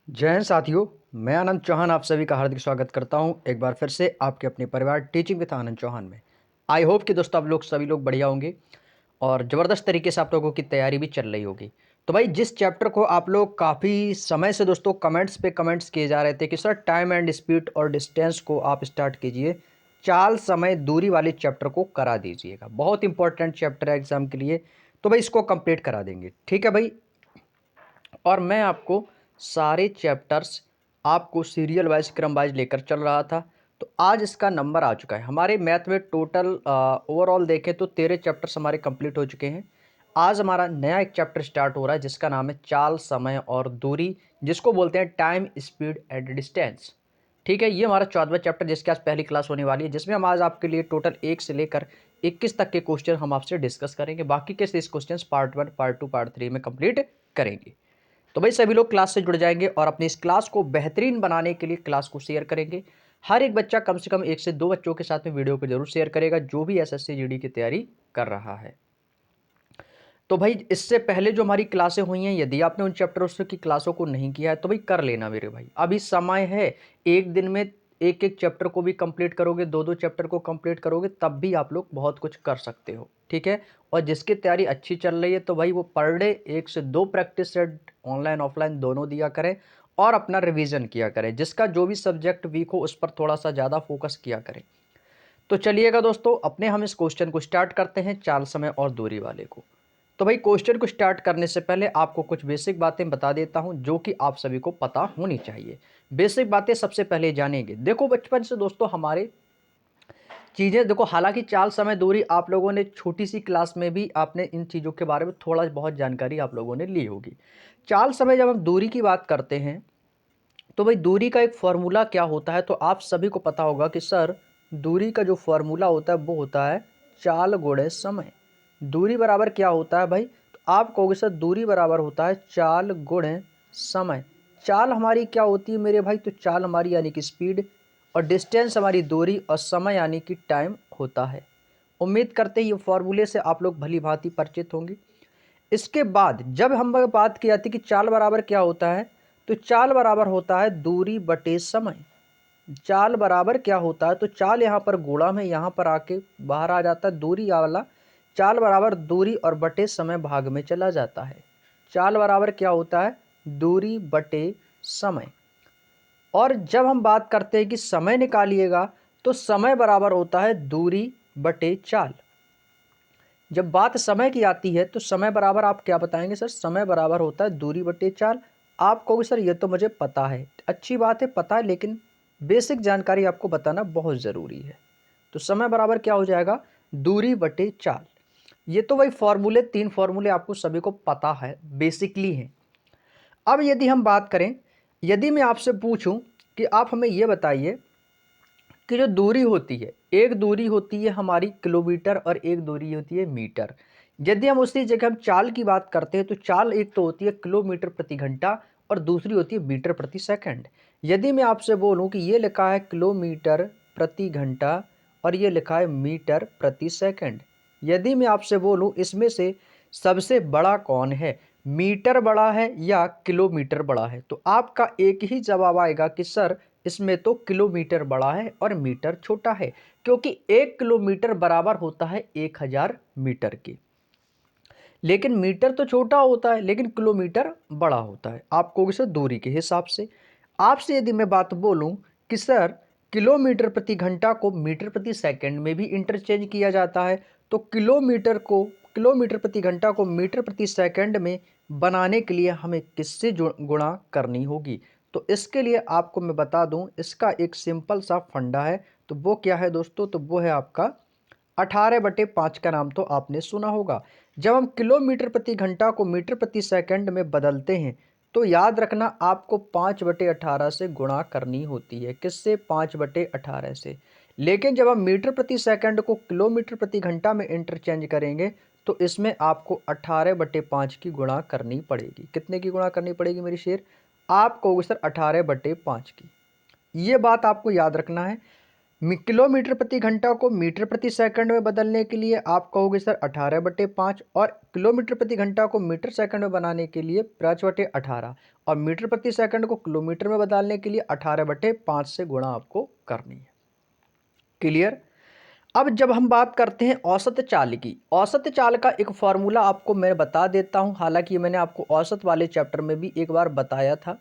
जय हिंद साथियों। मैं आनंद चौहान आप सभी का हार्दिक स्वागत करता हूं एक बार फिर से आपके अपने परिवार टीचिंग विद आनंद चौहान में। आई होप कि दोस्तों आप लोग सभी लोग बढ़िया होंगे और ज़बरदस्त तरीके से आप लोगों की तैयारी भी चल रही होगी। तो भाई जिस चैप्टर को आप लोग काफ़ी समय से दोस्तों कमेंट्स पे कमेंट्स किए जा रहे थे कि सर टाइम एंड स्पीड और डिस्टेंस को आप स्टार्ट कीजिए, चाल समय दूरी वाले चैप्टर को करा दीजिएगा। बहुत इंपॉर्टेंट चैप्टर है एग्जाम के लिए, तो भाई इसको कंप्लीट करा देंगे, ठीक है भाई। और मैं आपको सारे चैप्टर्स आपको सीरियल वाइज क्रम वाइज लेकर चल रहा था। तो आज इसका नंबर आ चुका है हमारे मैथ में। टोटल ओवरऑल देखें तो 13 चैप्टर्स हमारे कंप्लीट हो चुके हैं। आज हमारा नया एक चैप्टर स्टार्ट हो रहा है जिसका नाम है चाल समय और दूरी, जिसको बोलते हैं टाइम स्पीड एंड डिस्टेंस। ठीक है, ये हमारा 14वां चैप्टर जिसकी आज पहली क्लास होने वाली है, जिसमें हम आज आपके लिए टोटल 1 से लेकर 21 तक के क्वेश्चन हम आपसे डिस्कस करेंगे। बाकी के 6 क्वेश्चन पार्ट 1 पार्ट 2 पार्ट 3 में कंप्लीट करेंगे। तो भाई सभी लोग क्लास से जुड़ जाएंगे और अपनी इस क्लास को बेहतरीन बनाने के लिए क्लास को शेयर करेंगे। हर एक बच्चा कम से कम 1 से 2 बच्चों के साथ में वीडियो को जरूर शेयर करेगा जो भी एसएससी जीडी की तैयारी कर रहा है। तो भाई इससे पहले जो हमारी क्लासें हुई हैं, यदि आपने उन चैप्टर्स की क्लासों को नहीं किया है तो भाई कर लेना मेरे भाई, अभी समय है। एक दिन में एक एक चैप्टर को भी कंप्लीट करोगे, दो दो चैप्टर को कंप्लीट करोगे, तब भी आप लोग बहुत कुछ कर सकते हो, ठीक है। और जिसकी तैयारी अच्छी चल रही है तो भाई वो पर डे 1 से 2 प्रैक्टिस सेट ऑनलाइन ऑफलाइन दोनों दिया करें और अपना रिवीजन किया करें। जिसका जो भी सब्जेक्ट वीक हो उस पर थोड़ा सा ज़्यादा फोकस किया करें। तो चलिएगा दोस्तों, अपने हम इस क्वेश्चन को स्टार्ट करते हैं, चाल समय और दूरी वाले को। तो भाई क्वेश्चन को स्टार्ट करने से पहले आपको कुछ बेसिक बातें बता देता हूं जो कि आप सभी को पता होनी चाहिए। बेसिक बातें सबसे पहले जानेंगे। देखो बचपन से दोस्तों हमारे चीज़ें देखो, हालांकि चाल समय दूरी आप लोगों ने छोटी सी क्लास में भी आपने इन चीज़ों के बारे में थोड़ा बहुत जानकारी आप लोगों ने ली होगी। चाल समय जब हम दूरी की बात करते हैं तो भाई दूरी का एक फॉर्मूला क्या होता है, तो आप सभी को पता होगा कि सर दूरी का जो फॉर्मूला होता है वो होता है चाल गुणे समय। दूरी बराबर क्या होता है भाई, तो आप कहोगे सर दूरी बराबर होता है चाल गुणे समय। चाल हमारी क्या होती है मेरे भाई, तो चाल हमारी यानी कि स्पीड, और डिस्टेंस हमारी दूरी, और समय यानी कि टाइम होता है। उम्मीद करते हैं ये फॉर्मूले से आप लोग भली भांति परिचित होंगे। इसके बाद जब हम बात की जाती है कि चाल बराबर क्या होता है, तो चाल बराबर होता है दूरी बटे समय। चाल बराबर क्या होता है, तो चाल यहाँ पर गुणा में यहाँ पर आके बाहर आ जाता है दूरी वाला। चाल बराबर दूरी और बटे समय भाग में चला जाता है। चाल बराबर क्या होता है, दूरी बटे समय। और जब हम बात करते हैं कि समय निकालिएगा तो समय बराबर होता है दूरी बटे चाल। जब बात समय की आती है तो समय बराबर आप क्या बताएंगे सर, समय बराबर होता है दूरी बटे चाल। आप कहोगे सर ये तो मुझे पता है, अच्छी बात है पता है, लेकिन बेसिक जानकारी आपको बताना बहुत ज़रूरी है। तो समय बराबर क्या हो जाएगा, दूरी बटे चाल। ये तो वही फॉर्मूले, 3 फॉर्मूले आपको सभी को पता है, बेसिकली हैं। अब यदि हम बात करें, यदि मैं आपसे पूछूं कि आप हमें ये बताइए कि जो दूरी होती है, एक दूरी होती है हमारी किलोमीटर और एक दूरी होती है मीटर। यदि हम उसी जगह हम चाल की बात करते हैं तो चाल एक तो होती है किलोमीटर प्रति घंटा और दूसरी होती है मीटर प्रति सेकंड। यदि मैं आपसे बोलूं कि ये लिखा है किलोमीटर प्रति घंटा और ये लिखा है मीटर प्रति सेकंड, यदि मैं आपसे बोलूं इसमें से सबसे बड़ा कौन है, मीटर बड़ा है या किलोमीटर बड़ा है, तो आपका एक ही जवाब आएगा कि सर इसमें तो किलोमीटर बड़ा है और मीटर छोटा है, क्योंकि 1 किलोमीटर बराबर होता है 1000 मीटर के। लेकिन मीटर तो छोटा होता है लेकिन किलोमीटर बड़ा होता है, आपको सर दूरी के हिसाब से। आपसे यदि मैं बात बोलूं कि सर किलोमीटर प्रति घंटा को मीटर प्रति सेकंड में भी इंटरचेंज किया जाता है, तो किलोमीटर प्रति घंटा को मीटर प्रति सेकंड में बनाने के लिए हमें किससे गुणा करनी होगी। तो इसके लिए आपको मैं बता दूं, इसका एक सिंपल सा फंडा है। तो वो क्या है दोस्तों, तो वो है आपका 18/5 का नाम तो आपने सुना होगा। जब हम किलोमीटर प्रति घंटा को मीटर प्रति सेकंड में बदलते हैं तो याद रखना आपको 5/18 से गुणा करनी होती है। किससे, 5/18 से। लेकिन जब हम मीटर प्रति सेकंड को किलोमीटर प्रति घंटा में इंटरचेंज करेंगे तो इसमें आपको 18/5 की गुणा करनी पड़ेगी। कितने की गुणा करनी पड़ेगी मेरी शेर, आप कहोगे सर 18/5 की। ये बात आपको याद रखना है। किलोमीटर प्रति घंटा को मीटर प्रति सेकंड में बदलने के लिए आप कहोगे सर 18/5, और किलोमीटर प्रति घंटा को मीटर सेकंड में बनाने के लिए 5/18, और मीटर प्रति सेकंड को किलोमीटर में बदलने के लिए 18/5 से गुणा आपको करनी है। क्लियर। अब जब हम बात करते हैं औसत चाल की, औसत चाल का एक फॉर्मूला आपको मैं बता देता हूं, हालांकि मैंने आपको औसत वाले चैप्टर में भी एक बार बताया था।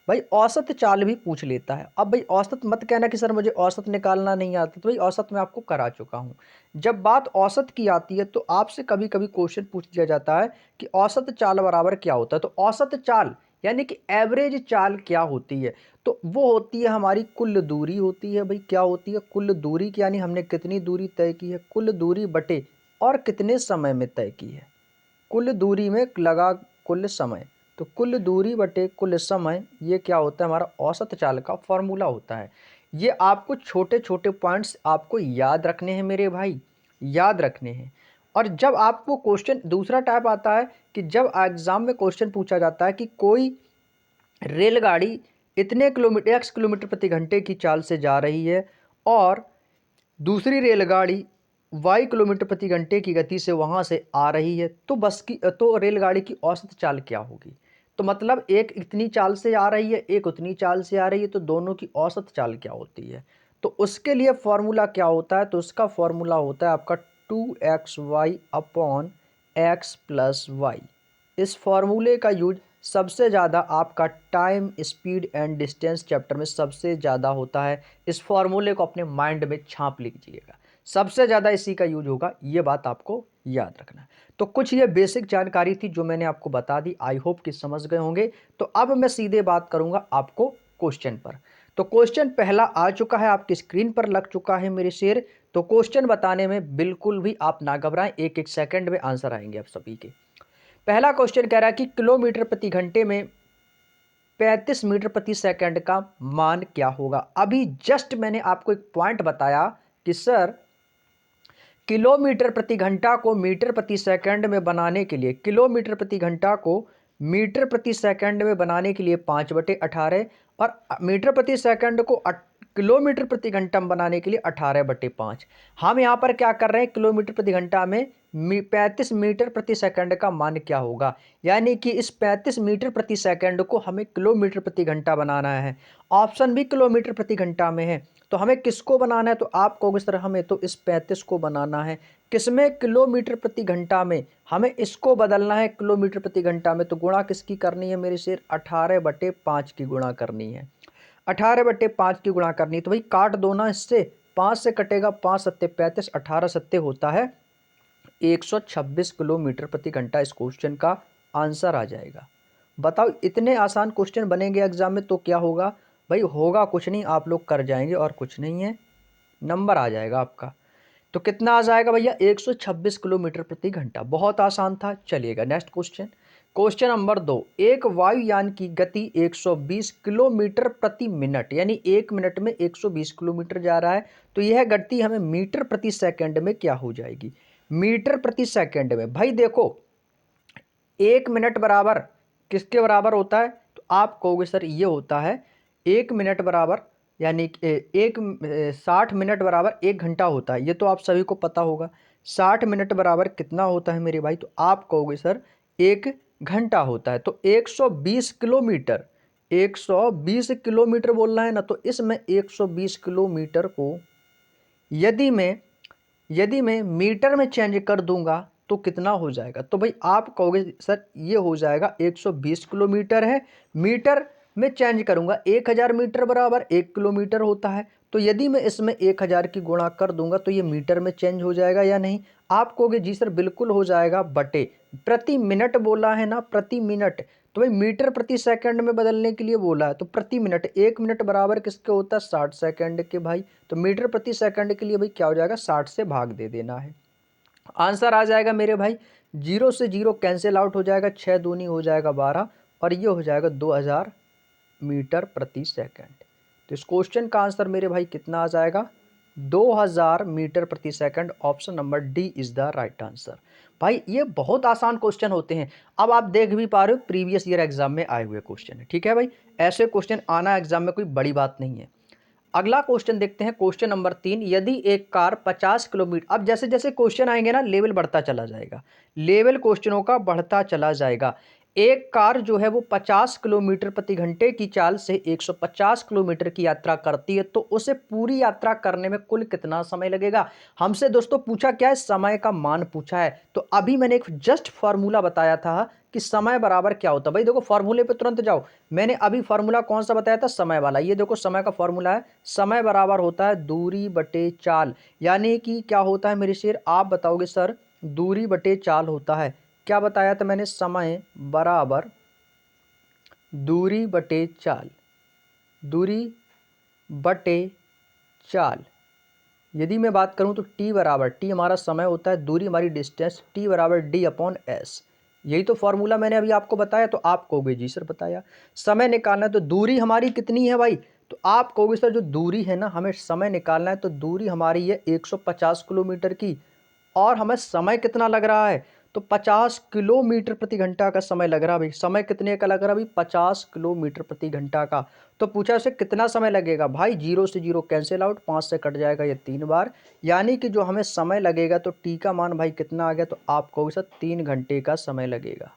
भाई औसत चाल भी पूछ लेता है। अब भाई औसत मत कहना कि सर मुझे औसत निकालना नहीं आता, तो भाई औसत मैं आपको करा चुका हूं। जब बात औसत की आती है तो आपसे कभी कभी क्वेश्चन पूछ दिया जाता है कि औसत चाल बराबर क्या होता है। तो औसत चाल यानी कि एवरेज चाल क्या होती है, तो वो होती है हमारी कुल दूरी होती है। भाई क्या होती है? कुल दूरी की, यानी हमने कितनी दूरी तय की है, कुल दूरी बटे और कितने समय में तय की है, कुल दूरी में लगा कुल समय। तो कुल दूरी बटे कुल समय, ये क्या होता है? हमारा औसत चाल का फॉर्मूला होता है। ये आपको छोटे छोटे पॉइंट्स आपको याद रखने हैं मेरे भाई, याद रखने हैं। और जब आपको क्वेश्चन दूसरा टाइप आता है कि जब एग्जाम में क्वेश्चन पूछा जाता है कि कोई रेलगाड़ी इतने किलोमीटर x किलोमीटर प्रति घंटे की चाल से जा रही है और दूसरी रेलगाड़ी y किलोमीटर प्रति घंटे की गति से वहां से आ रही है, तो रेलगाड़ी की औसत चाल क्या होगी? तो मतलब एक इतनी चाल से आ रही है, एक उतनी चाल से आ रही है, तो दोनों की औसत चाल क्या होती है? तो उसके लिए फॉर्मूला क्या होता है? तो उसका फॉर्मूला होता है आपका 2xy upon x plus Y. इस फॉर्मूले का यूज सबसे ज़्यादा आपका time, speed and distance chapter में सबसे ज़्यादा होता है। इस फॉर्मूले को अपने माइंड में छाप लीजिएगा, सबसे ज़्यादा इसी का यूज होगा, ये बात आपको याद रखना है। तो कुछ ये बेसिक जानकारी थी जो मैंने आपको बता दी, आई होप कि समझ गए होंगे। तो अब मैं सीधे बात करूंगा आपको क्वेश्चन पर। तो क्वेश्चन पहला आ चुका है, आपकी स्क्रीन पर लग चुका है मेरे शेर। तो क्वेश्चन बताने में बिल्कुल भी आप ना घबराएं, एक एक सेकंड में आंसर आएंगे आप सभी के। पहला क्वेश्चन कह रहा है कि किलोमीटर प्रति घंटे में 35 मीटर प्रति सेकंड का मान क्या होगा। अभी जस्ट मैंने आपको एक पॉइंट बताया कि सर किलोमीटर प्रति घंटा को मीटर प्रति सेकंड में बनाने के लिए, किलोमीटर प्रति घंटा को मीटर प्रति सेकंड में बनाने के लिए 5/18, और मीटर प्रति सेकंड को किलोमीटर प्रति घंटा में बनाने के लिए 18/5। हम यहाँ पर क्या कर रहे हैं? किलोमीटर प्रति घंटा में 35 मीटर प्रति सेकंड का मान क्या होगा, यानी कि इस 35 मीटर प्रति सेकंड को हमें किलोमीटर प्रति घंटा बनाना है। ऑप्शन भी किलोमीटर प्रति घंटा में है, तो हमें किसको बनाना है? तो आप कहोगे सर हमें तो इस 35 को बनाना है। किसमें? किलोमीटर प्रति घंटा में। हमें इसको बदलना है किलोमीटर प्रति घंटा में, तो गुणा किसकी करनी है मेरे शेर? 18/5 की गुणा करनी है। 18/5 की गुणा करनी है, तो भाई काट दो ना इससे, 5 से कटेगा, 5 सत्ते 35, 18 सत्ते होता है 126 किलोमीटर प्रति घंटा। इस क्वेश्चन का आंसर आ जाएगा। बताओ इतने आसान क्वेश्चन बनेंगे एग्जाम में तो क्या होगा? भाई होगा कुछ नहीं, आप लोग कर जाएंगे और कुछ नहीं है, नंबर आ जाएगा आपका। तो कितना आ जाएगा भैया? 126 किलोमीटर प्रति घंटा। बहुत आसान था। चलिएगा नेक्स्ट क्वेश्चन। क्वेश्चन नंबर 2, एक वायुयान की गति 120 किलोमीटर प्रति मिनट, यानी 1 मिनट में 120 किलोमीटर जा रहा है, तो यह गति हमें मीटर प्रति सेकंड में क्या हो जाएगी? मीटर प्रति सेकंड में। भाई देखो 1 मिनट बराबर किसके बराबर होता है? तो आप कहोगे सर ये होता है 1 मिनट बराबर, यानी 60 मिनट बराबर 1 घंटा होता है। ये तो आप सभी को पता होगा। 60 मिनट बराबर कितना होता है मेरे भाई? तो आप कहोगे सर 1 घंटा होता है। तो 120 किलोमीटर, 120 किलोमीटर बोलना है ना, तो इसमें 120 किलोमीटर को यदि मैं मीटर में चेंज कर दूंगा तो कितना हो जाएगा? तो भाई आप कहोगे सर ये हो जाएगा 120 किलोमीटर है, मीटर में चेंज करूंगा 1000 मीटर बराबर 1 किलोमीटर होता है। तो यदि मैं इसमें 1000 की गुणा कर दूंगा तो ये मीटर में चेंज हो जाएगा या नहीं? आप कहोगे जी सर बिल्कुल हो जाएगा, बटे प्रति मिनट बोला है ना, प्रति मिनट। तो भाई मीटर प्रति सेकंड में बदलने के लिए बोला है, तो प्रति मिनट, 1 मिनट बराबर किसके होता है? 60 सेकंड के भाई। तो मीटर प्रति सेकंड के लिए भाई क्या हो जाएगा? 60 से भाग दे देना है, आंसर आ जाएगा मेरे भाई। 0 से 0 कैंसिल आउट हो जाएगा, 6 दूनी हो जाएगा 12, और ये हो जाएगा 2000 मीटर प्रति सेकंड। तो इस क्वेश्चन का आंसर मेरे भाई कितना आ जाएगा? 2000 मीटर प्रति second. Option number D is the right answer. भाई ये बहुत आसान क्वेश्चन होते हैं। अब आप देख भी पा रहे हो प्रीवियस ईयर एग्जाम में आए हुए क्वेश्चन है, ठीक है भाई। ऐसे क्वेश्चन आना एग्जाम में कोई बड़ी बात नहीं है। अगला क्वेश्चन देखते हैं, क्वेश्चन नंबर 3। यदि एक कार 50 किलोमीटर, अब जैसे जैसे क्वेश्चन आएंगे ना लेवल बढ़ता चला जाएगा, लेवल क्वेश्चनों का बढ़ता चला जाएगा। एक कार जो है वो 50 किलोमीटर प्रति घंटे की चाल से 150 किलोमीटर की यात्रा करती है, तो उसे पूरी यात्रा करने में कुल कितना समय लगेगा। हमसे दोस्तों पूछा क्या है, समय का मान पूछा है। तो अभी मैंने एक जस्ट फॉर्मूला बताया था कि समय बराबर क्या होता है। भाई देखो फॉर्मूले पे तुरंत जाओ, मैंने अभी फॉर्मूला कौन सा बताया था, समय वाला। ये देखो समय का फॉर्मूला है, समय बराबर होता है दूरी बटे चाल। यानी कि क्या होता है मेरे शेर, आप बताओगे सर, दूरी बटे चाल होता है। क्या बताया था मैंने, समय बराबर दूरी बटे चाल, दूरी बटे चाल। यदि मैं बात करूं तो टी बराबर, टी हमारा समय होता है, दूरी हमारी डिस्टेंस, टी बराबर डी अपॉन एस। यही तो फॉर्मूला मैंने अभी आपको बताया। तो आप कहोगे जी सर बताया, समय निकालना है तो दूरी हमारी कितनी है भाई, तो आप कहोगे सर जो दूरी है ना, हमें समय निकालना है तो दूरी हमारी है 150 किलोमीटर की, और हमें समय कितना लग रहा है, तो 50 किलोमीटर प्रति घंटा का समय लग रहा है। भाई समय कितने का लग रहा है भाई, 50 किलोमीटर प्रति घंटा का। तो पूछा उसे कितना समय लगेगा, भाई 0 से 0 कैंसिल आउट, 5 से कट जाएगा ये 3 बार, यानी कि जो हमें समय लगेगा, तो टी का मान भाई कितना आ गया, तो आप कहोगे सर 3 घंटे का समय लगेगा।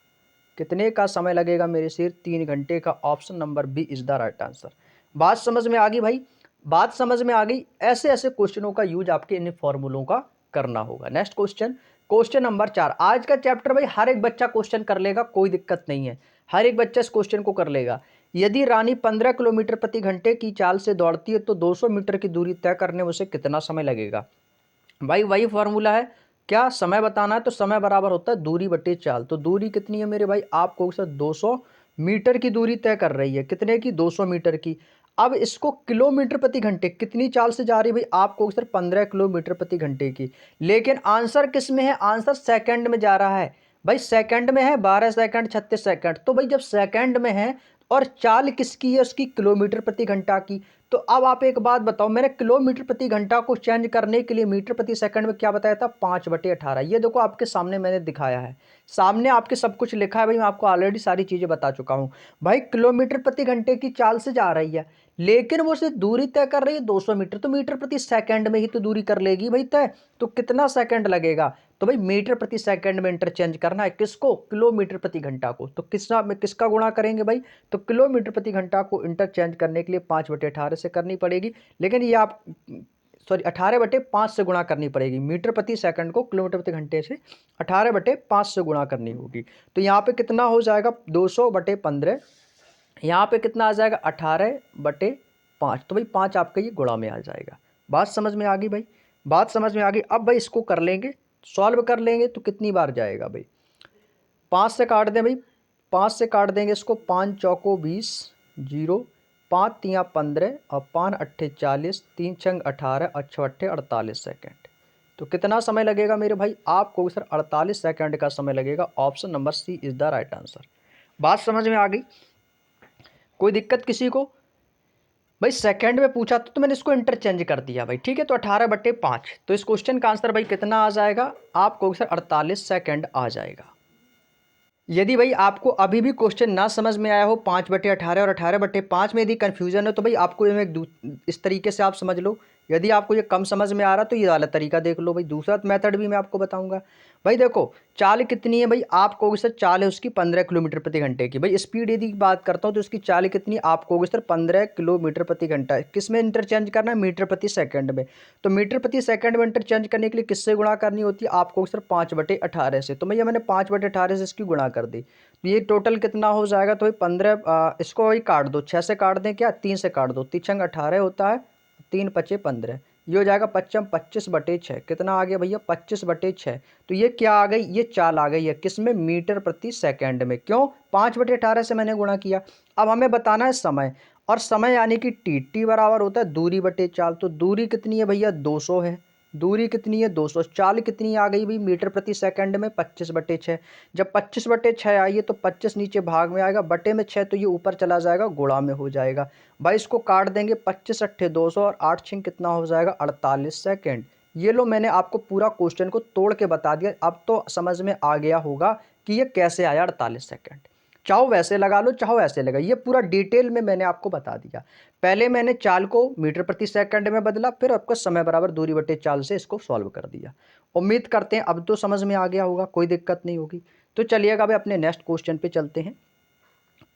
कितने का समय लगेगा मेरे शेर, 3 घंटे का। Option number B is the right answer. बात समझ में आ गई भाई, बात समझ में आ गई। ऐसे ऐसे क्वेश्चनों का यूज आपके इन फॉर्मूलों का करना होगा। Next question, question number 4। आज का चैप्टर भाई हर एक बच्चा क्वेश्चन कर लेगा, कोई दिक्कत नहीं है, हर एक बच्चा इस क्वेश्चन को कर लेगा। यदि रानी 15 किलोमीटर प्रति घंटे की चाल से दौड़ती है तो 200 मीटर की दूरी तय करने में उसे कितना समय लगेगा। भाई वही फॉर्मूला है, क्या समय बताना है, तो समय बराबर होता है दूरी बटे चाल। तो दूरी कितनी है मेरे भाई, आपको सर 200 मीटर की दूरी तय कर रही है, कितने की, 200 मीटर की। अब इसको किलोमीटर प्रति घंटे कितनी चाल से जा रही है भाई, आपको सर 15 किलोमीटर प्रति घंटे की। लेकिन आंसर किस में है, आंसर सेकंड में जा रहा है भाई, सेकंड में है, 12 सेकंड 36 सेकंड। तो भाई जब सेकंड में है और चाल किसकी है, उसकी किलोमीटर प्रति घंटा की। तो अब आप एक बात बताओ, मैंने किलोमीटर प्रति घंटा को चेंज करने के लिए मीटर प्रति सेकंड में क्या बताया था, 5/18। ये देखो आपके सामने मैंने दिखाया है, सामने आपके सब कुछ लिखा है भाई, मैं आपको ऑलरेडी सारी चीज़ें बता चुका हूँ। भाई किलोमीटर प्रति घंटे की चाल से जा रही है, लेकिन वो सिर्फ दूरी तय कर रही है 200 मीटर, तो मीटर प्रति सेकंड में ही तो दूरी कर लेगी भाई तय। तो कितना सेकंड लगेगा, तो भाई मीटर प्रति सेकंड में इंटरचेंज करना है, किसको, किलोमीटर प्रति घंटा को। तो किसका गुणा करेंगे भाई, तो किलोमीटर प्रति घंटा को इंटरचेंज करने के लिए 5/18 से करनी पड़ेगी। लेकिन ये आप सॉरी 18/5 से गुणा करनी पड़ेगी, मीटर प्रति सेकंड को किलोमीटर प्रति घंटे से 18/5 से गुणा करनी होगी। तो यहाँ पे कितना हो जाएगा, 200/15, यहाँ पे कितना आ जाएगा, 18/5। तो भाई 5 आपका ये गुणा में आ जाएगा। बात समझ में आ गई भाई, बात समझ में आ गई। अब भाई इसको कर लेंगे, सॉल्व कर लेंगे, तो कितनी बार जाएगा भाई, 5 से काट दें भाई, 5 से काट देंगे इसको, 5 चौको 20, 0, 5 तियाँ 15 और 5 अट्ठे 40, 3 छंग 18 और 6 अट्ठे 48 सेकेंड। तो कितना समय लगेगा मेरे भाई, आपको सर 48 सेकेंड का समय लगेगा। Option number C is the right answer. बात समझ में आ गई, कोई दिक्कत किसी को। भाई सेकंड में पूछा तो मैंने इसको इंटरचेंज कर दिया भाई, ठीक है। तो 18/5, तो इस क्वेश्चन का आंसर भाई कितना आ जाएगा, आपको सर 48 सेकेंड आ जाएगा। यदि भाई आपको अभी भी क्वेश्चन ना समझ में आया हो 5/18 और 18/5 में यदि कन्फ्यूजन है, तो भाई आपको इस तरीके से आप समझ लो। यदि आपको ये कम समझ में आ रहा तो ये वाला तरीका देख लो भाई, दूसरा मेथड भी मैं आपको बताऊंगा। भाई देखो चाल कितनी है भाई, आप कहोगे सर चाल है उसकी 15 किलोमीटर प्रति घंटे की। भाई स्पीड यदि बात करता हूँ तो उसकी चाल कितनी, आप कहोगे सर 15 किलोमीटर प्रति घंटा। किस में इंटरचेंज करना है, मीटर प्रति सेकंड में। तो मीटर प्रति सेकंड में इंटरचेंज करने के लिए किससे गुणा करनी होती है, आप कहोगे सर 5/18 से। तो भैया मैंने 5/18 से इसकी गुणा कर दी, तो ये टोटल कितना हो जाएगा, तो भाई 15, इसको वही काट दो, 6 से काट दें, क्या 3 से काट दो, 3 18 होता है, 3 पचे 15, ये हो जाएगा 25/6। कितना आ गया भैया, 25/6। तो ये क्या आ गई, ये चाल आ गई है किस में, मीटर प्रति सेकंड में। क्यों, 5/18 से मैंने गुणा किया। अब हमें बताना है समय, और समय यानी कि टी बराबर होता है दूरी बटे चाल। तो दूरी कितनी है भैया, 200 है, दूरी कितनी है 200, चाल कितनी आ गई भाई मीटर प्रति सेकंड में, 25/6। जब 25/6 आई है तो 25 नीचे भाग में आएगा, बटे में 6 तो ये ऊपर चला जाएगा, गुणा में हो जाएगा। भाई इसको काट देंगे, 25 अट्ठे 200 और 8 छिंग कितना हो जाएगा, 48 सेकेंड। ये लो मैंने आपको पूरा क्वेश्चन को तोड़ के बता दिया, अब तो समझ में आ गया होगा कि ये कैसे आया 48 सेकेंड। चाहो वैसे लगा लो, चाहो ऐसे लगा, ये पूरा डिटेल में मैंने आपको बता दिया। पहले मैंने चाल को मीटर प्रति सेकंड में बदला, फिर आपको समय बराबर दूरी बटे चाल से इसको सॉल्व कर दिया। उम्मीद करते हैं अब तो समझ में आ गया होगा, कोई दिक्कत नहीं होगी। तो चलिएगा भाई अपने नेक्स्ट क्वेश्चन पे चलते हैं।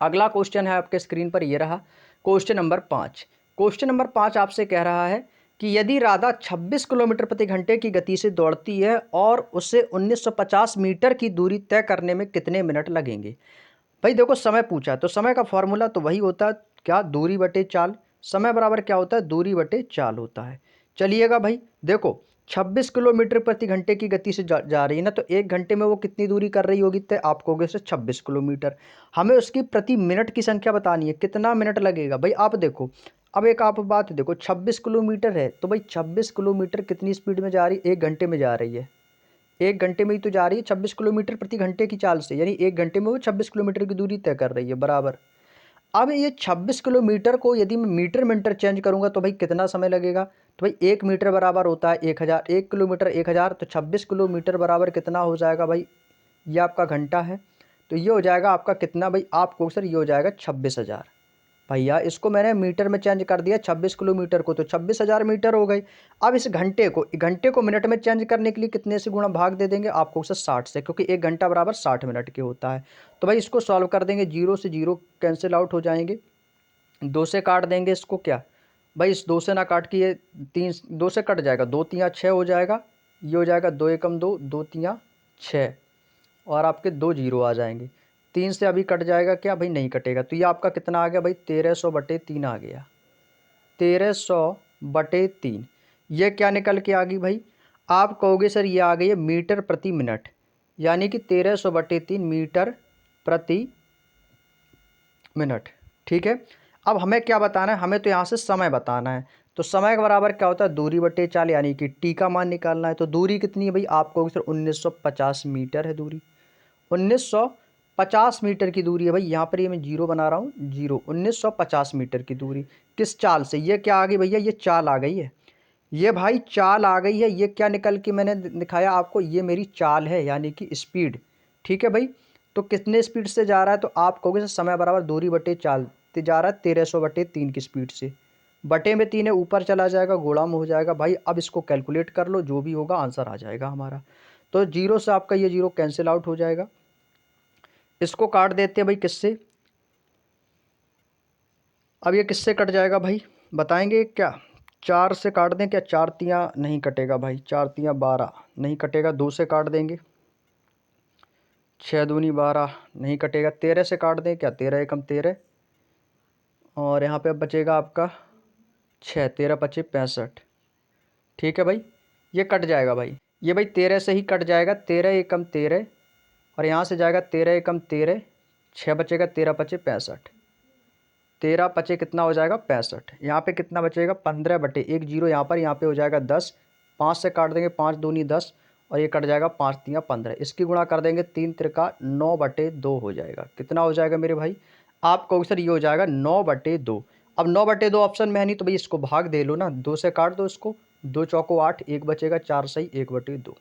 अगला क्वेश्चन है आपके स्क्रीन पर, ये रहा क्वेश्चन नंबर 5। क्वेश्चन नंबर 5 आपसे कह रहा है कि यदि राधा 26 किलोमीटर प्रति घंटे की गति से दौड़ती है और उसे 1950 मीटर की दूरी तय करने में कितने मिनट लगेंगे। भाई देखो समय पूछा है तो समय का फॉर्मूला तो वही होता है, क्या, दूरी बटे चाल। समय बराबर क्या होता है, दूरी बटे चाल होता है। चलिएगा भाई देखो 26 किलोमीटर प्रति घंटे की गति से जा रही है ना, तो 1 घंटे में वो कितनी दूरी कर रही होगी, तो आप कहोगे से 26 किलोमीटर। हमें उसकी प्रति मिनट की संख्या बतानी है, कितना मिनट लगेगा। भाई आप देखो, अब एक आप बात देखो, 26 किलोमीटर है तो भाई 26 किलोमीटर कितनी स्पीड में जा रही है, 1 घंटे में जा रही है। 1 घंटे में ही तो जा रही है 26 किलोमीटर प्रति घंटे की चाल से, यानी 1 घंटे में वो 26 किलोमीटर की दूरी तय कर रही है बराबर। अब ये 26 किलोमीटर को यदि मैं मीटर में इंटरचेंज करूंगा तो भाई कितना समय लगेगा, तो भाई 1 मीटर बराबर होता है 1000, 1 किलोमीटर 1000, तो 26 किलोमीटर बराबर कितना हो जाएगा भाई, ये आपका घंटा है, तो ये हो जाएगा आपका कितना भाई, आपको सर ये हो जाएगा 26,000। भैया इसको मैंने मीटर में चेंज कर दिया 26 किलोमीटर को, तो 26,000 मीटर हो गई। अब इस घंटे को मिनट में चेंज करने के लिए कितने से गुणा भाग दे देंगे, आपको सर 60 से, क्योंकि 1 घंटा बराबर 60 मिनट के होता है। तो भाई इसको सॉल्व कर देंगे, 0 से 0 कैंसिल आउट हो जाएंगे, 2 से काट देंगे इसको, क्या भाई इस 2 से ना काट के ये 3, 2 से कट जाएगा, 2 3 6 हो जाएगा, ये हो जाएगा 2 एकम 2, 2 3 6, और आपके 2 जीरो आ जाएंगे। 3 से अभी कट जाएगा क्या, भाई नहीं कटेगा, तो ये आपका कितना आ गया भाई, 1300/3 आ गया, 1300/3। ये क्या निकल के आ गई भाई, आप कहोगे सर ये आ गई है मीटर प्रति मिनट, यानी कि 1300/3 मीटर प्रति मिनट। ठीक है, अब हमें क्या बताना है, हमें तो यहाँ से समय बताना है। तो समय के बराबर क्या होता है, दूरी बटे चाल, यानी कि टी का मान निकालना है। तो दूरी कितनी है भाई, आप कहोगे सर 1950 मीटर है दूरी, 1950 मीटर की दूरी है भाई। यहाँ पर ये मैं जीरो बना रहा हूँ, जीरो, 1950 मीटर की दूरी किस चाल से, ये क्या आ गई भैया, ये चाल आ गई है, ये भाई चाल आ गई है। ये क्या निकल के मैंने दिखाया आपको, ये मेरी चाल है, यानी कि स्पीड। ठीक है भाई, तो कितने स्पीड से जा रहा है, तो आप कहोगे सर समय बराबर दूरी बटे चाल से जा रहा है 1300/3 की स्पीड से, बटे में 3 है, ऊपर चला जाएगा, गुणा में हो जाएगा भाई। अब इसको कैलकुलेट कर लो, जो भी होगा आंसर आ जाएगा हमारा। तो जीरो से आपका ये जीरो कैंसिल आउट हो जाएगा, इसको काट देते हैं भाई किससे, अब ये किससे कट जाएगा भाई बताएंगे क्या, 4 से काट दें क्या, 4 तियाँ नहीं कटेगा भाई, 4 तियाँ 12 नहीं कटेगा, 2 से काट देंगे, 6 दूनी 12 नहीं कटेगा, 13 से काट दें क्या, 13 एकम 13, और यहाँ पे अब बचेगा आपका 6, 13 पचे 65। ठीक है भाई, ये कट जाएगा भाई, ये भाई 13 से ही कट जाएगा, 13 एकम 13, और यहाँ से जाएगा 13 एकम 13, 6 बचेगा, 13 पचे 65, 13 पचे कितना हो जाएगा 65, यहाँ पे कितना बचेगा 15/1 जीरो, यहाँ पे हो जाएगा 10, 5 से काट देंगे, 5 दूनी 10, और ये कट जाएगा 5 तियाँ 15, इसकी गुणा कर देंगे 3 त्रिका 9/2 हो जाएगा। कितना हो जाएगा मेरे भाई, आप कहोगे सर ये हो जाएगा 9/2। अब 9/2 ऑप्शन में है नहीं, तो भाई इसको भाग दे लो ना, 2 से काट दो इसको, 2 चौको 8, 1 बचेगा, 4 सही 1/2,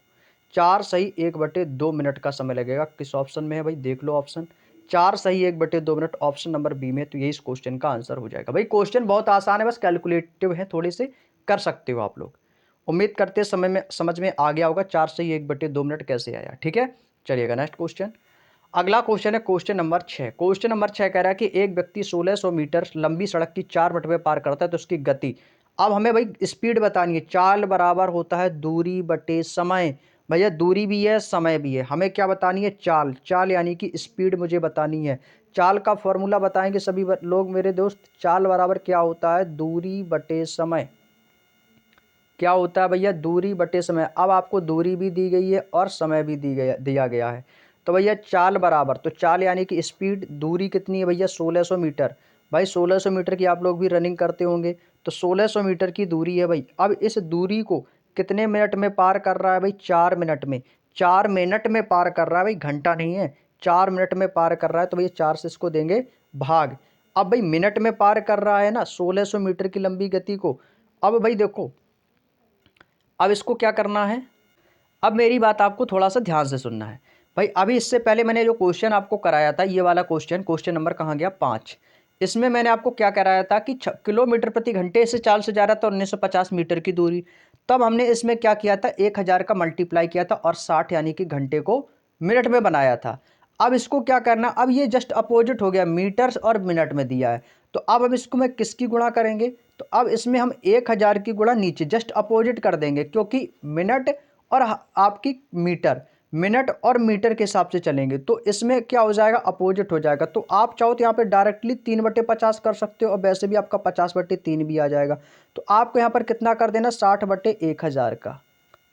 4 सही 1/2 मिनट का समय लगेगा। किस ऑप्शन में है भाई, देख लो ऑप्शन, 4 सही 1/2 मिनट ऑप्शन नंबर बी में, तो यही इस क्वेश्चन का आंसर हो जाएगा। भाई क्वेश्चन बहुत आसान है, बस कैलकुलेटिव है, थोड़े से कर सकते हो आप लोग। उम्मीद करते हैं समझ में आ गया होगा 4 सही 1/2 मिनट कैसे आया। ठीक है, चलिएगा नेक्स्ट क्वेश्चन। अगला क्वेश्चन है क्वेश्चन नंबर 6। क्वेश्चन नंबर 6 कह रहा है कि एक व्यक्ति 1600 मीटर लंबी सड़क की 4 मिनट में पार करता है, तो उसकी गति, अब हमें भाई स्पीड बतानी है। चाल बराबर होता है दूरी बटे समय, भैया दूरी भी है समय भी है, हमें क्या बतानी है, चाल, चाल यानी कि स्पीड मुझे बतानी है। चाल का फॉर्मूला बताएंगे सभी लोग मेरे दोस्त, चाल बराबर क्या होता है, दूरी बटे समय। क्या होता है भैया, दूरी बटे समय। अब आपको दूरी भी दी गई है और समय भी दिया गया है, तो भैया चाल बराबर, तो चाल यानी कि स्पीड, दूरी कितनी है भैया 1600 मीटर। भाई 1600 मीटर की आप लोग भी रनिंग करते होंगे, तो 1600 मीटर की दूरी है भाई। अब इस दूरी को कितने मिनट में पार कर रहा है भाई, 4 मिनट में, 4 मिनट में पार कर रहा है भाई, घंटा नहीं है, 4 मिनट में पार कर रहा है, तो भैया 4 से इसको देंगे भाग। अब भाई मिनट में पार कर रहा है ना 1600 मीटर की लंबी गति को। अब भाई देखो, अब इसको क्या करना है, अब मेरी बात आपको थोड़ा सा ध्यान से सुनना है। भाई अभी इससे पहले मैंने जो क्वेश्चन आपको कराया था, ये वाला क्वेश्चन नंबर कहाँ गया 5, इसमें मैंने आपको क्या कराया था कि किलोमीटर प्रति घंटे से चाल से जा रहा था 1950 मीटर की दूरी। तब हमने इसमें क्या किया था, 1000 का मल्टीप्लाई किया था और 60 यानी कि घंटे को मिनट में बनाया था। अब इसको क्या करना, अब ये जस्ट अपोजिट हो गया, मीटर्स और मिनट में दिया है, तो अब इसको मैं किसकी गुणा करेंगे, तो अब इसमें हम 1000 की गुणा नीचे जस्ट अपोजिट कर देंगे, क्योंकि मिनट और आपकी मीटर, मिनट और मीटर के हिसाब से चलेंगे, तो इसमें क्या हो जाएगा, अपोजिट हो जाएगा। तो आप चाहो तो यहाँ पे डायरेक्टली 3/50 कर सकते हो, और वैसे भी आपका 50/3 भी आ जाएगा। तो आपको यहाँ पर कितना कर देना, 60/1000 का,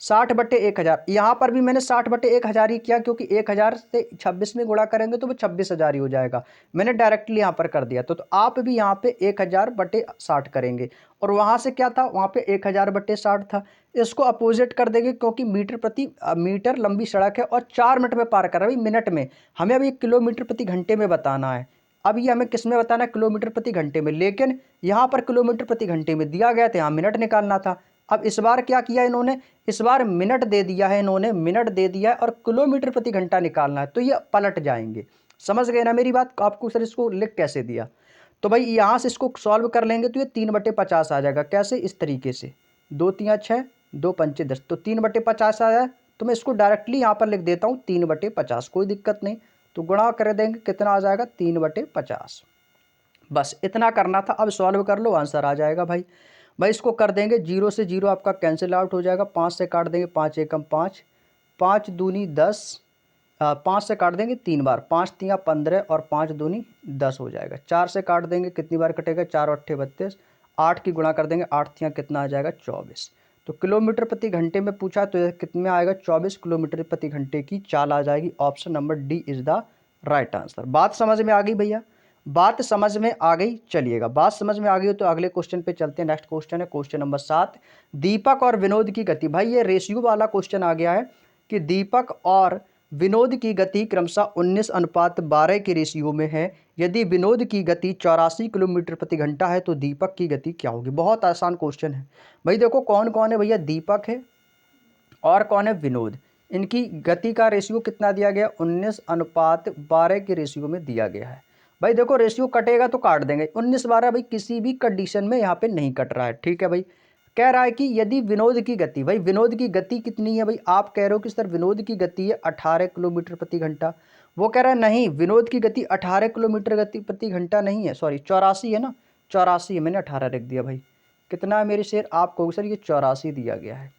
60/1000। यहाँ पर भी मैंने 60/1000 ही किया, क्योंकि 1000 से 26 में गुणा करेंगे तो वो 26,000 ही हो जाएगा। मैंने डायरेक्टली यहाँ पर कर दिया। तो आप भी यहाँ पे 1000/60 करेंगे, और वहाँ से क्या था, वहाँ पे 1000/60 था। इसको अपोजिट कर देंगे, क्योंकि मीटर लंबी सड़क है और 4 मिनट में पार कर रहा है। भाई मिनट में, हमें अभी किलोमीटर प्रति घंटे में बताना है। अब ये हमें किस में बताना है, किलोमीटर प्रति घंटे में, लेकिन यहाँ पर किलोमीटर प्रति घंटे में दिया गया था, यहाँ मिनट निकालना था। अब इस बार क्या किया इन्होंने, इस बार मिनट दे दिया है, इन्होंने मिनट दे दिया है और किलोमीटर प्रति घंटा निकालना है, तो ये पलट जाएंगे। समझ गए ना मेरी बात, आपको सर इसको लिख कैसे दिया। तो भाई यहाँ से इसको सॉल्व कर लेंगे तो ये 3/50 आ जाएगा। कैसे, इस तरीके से, 2 3 6, 2 5 10, तो 3/50 आया। तो मैं इसको डायरेक्टली यहाँ पर लिख देता हूँ 3/50, कोई दिक्कत नहीं। तो गुणा कर देंगे, कितना आ जाएगा, 3/50। बस इतना करना था। अब सॉल्व कर लो, आंसर आ जाएगा भाई। भाई इसको कर देंगे, 0 से 0 आपका कैंसिल आउट हो जाएगा, 5 से काट देंगे, 5 एकम 5, 5 दूनी 10, 5 से काट देंगे 3 बार, 5 तियाँ 15 और 5 दूनी 10 हो जाएगा। 4 से काट देंगे, कितनी बार कटेगा, 4 और 8 32, 8 की गुणा कर देंगे, 8 तियाँ कितना आ जाएगा, 24। तो किलोमीटर प्रति घंटे में पूछा तो कितने में आएगा, 24 किलोमीटर प्रति घंटे की चाल आ जाएगी। Option number D is the right answer. बात समझ में आ गई भैया, बात समझ में आ गई। चलिएगा, बात समझ में आ गई तो अगले क्वेश्चन पे चलते हैं। नेक्स्ट क्वेश्चन है क्वेश्चन नंबर 7, दीपक और विनोद की गति। भाई ये रेशियो वाला क्वेश्चन आ गया है कि दीपक और विनोद की गति क्रमशः 19:12 के रेशियो में है। यदि विनोद की गति 84 किलोमीटर प्रति घंटा है तो दीपक की गति क्या होगी। बहुत आसान क्वेश्चन है भाई। देखो कौन कौन है भैया, दीपक है और कौन है, विनोद। इनकी गति का रेशियो कितना दिया गया, 19:12 के रेशियो में दिया गया है। भाई देखो रेशियो कटेगा तो काट देंगे, 19:12 भाई किसी भी कंडीशन में यहाँ पे नहीं कट रहा है, ठीक है भाई। कह रहा है कि यदि विनोद की गति, भाई विनोद की गति कितनी है, भाई आप कह रहे हो कि सर विनोद की गति है 18 किलोमीटर प्रति घंटा। वो कह रहा है नहीं, विनोद की गति 18 किलोमीटर गति प्रति घंटा नहीं है, सॉरी 84 है ना, 84 है, मैंने 18 रख दिया भाई। कितना है मेरे शेर, आप कहोगे सर ये 84 दिया गया है।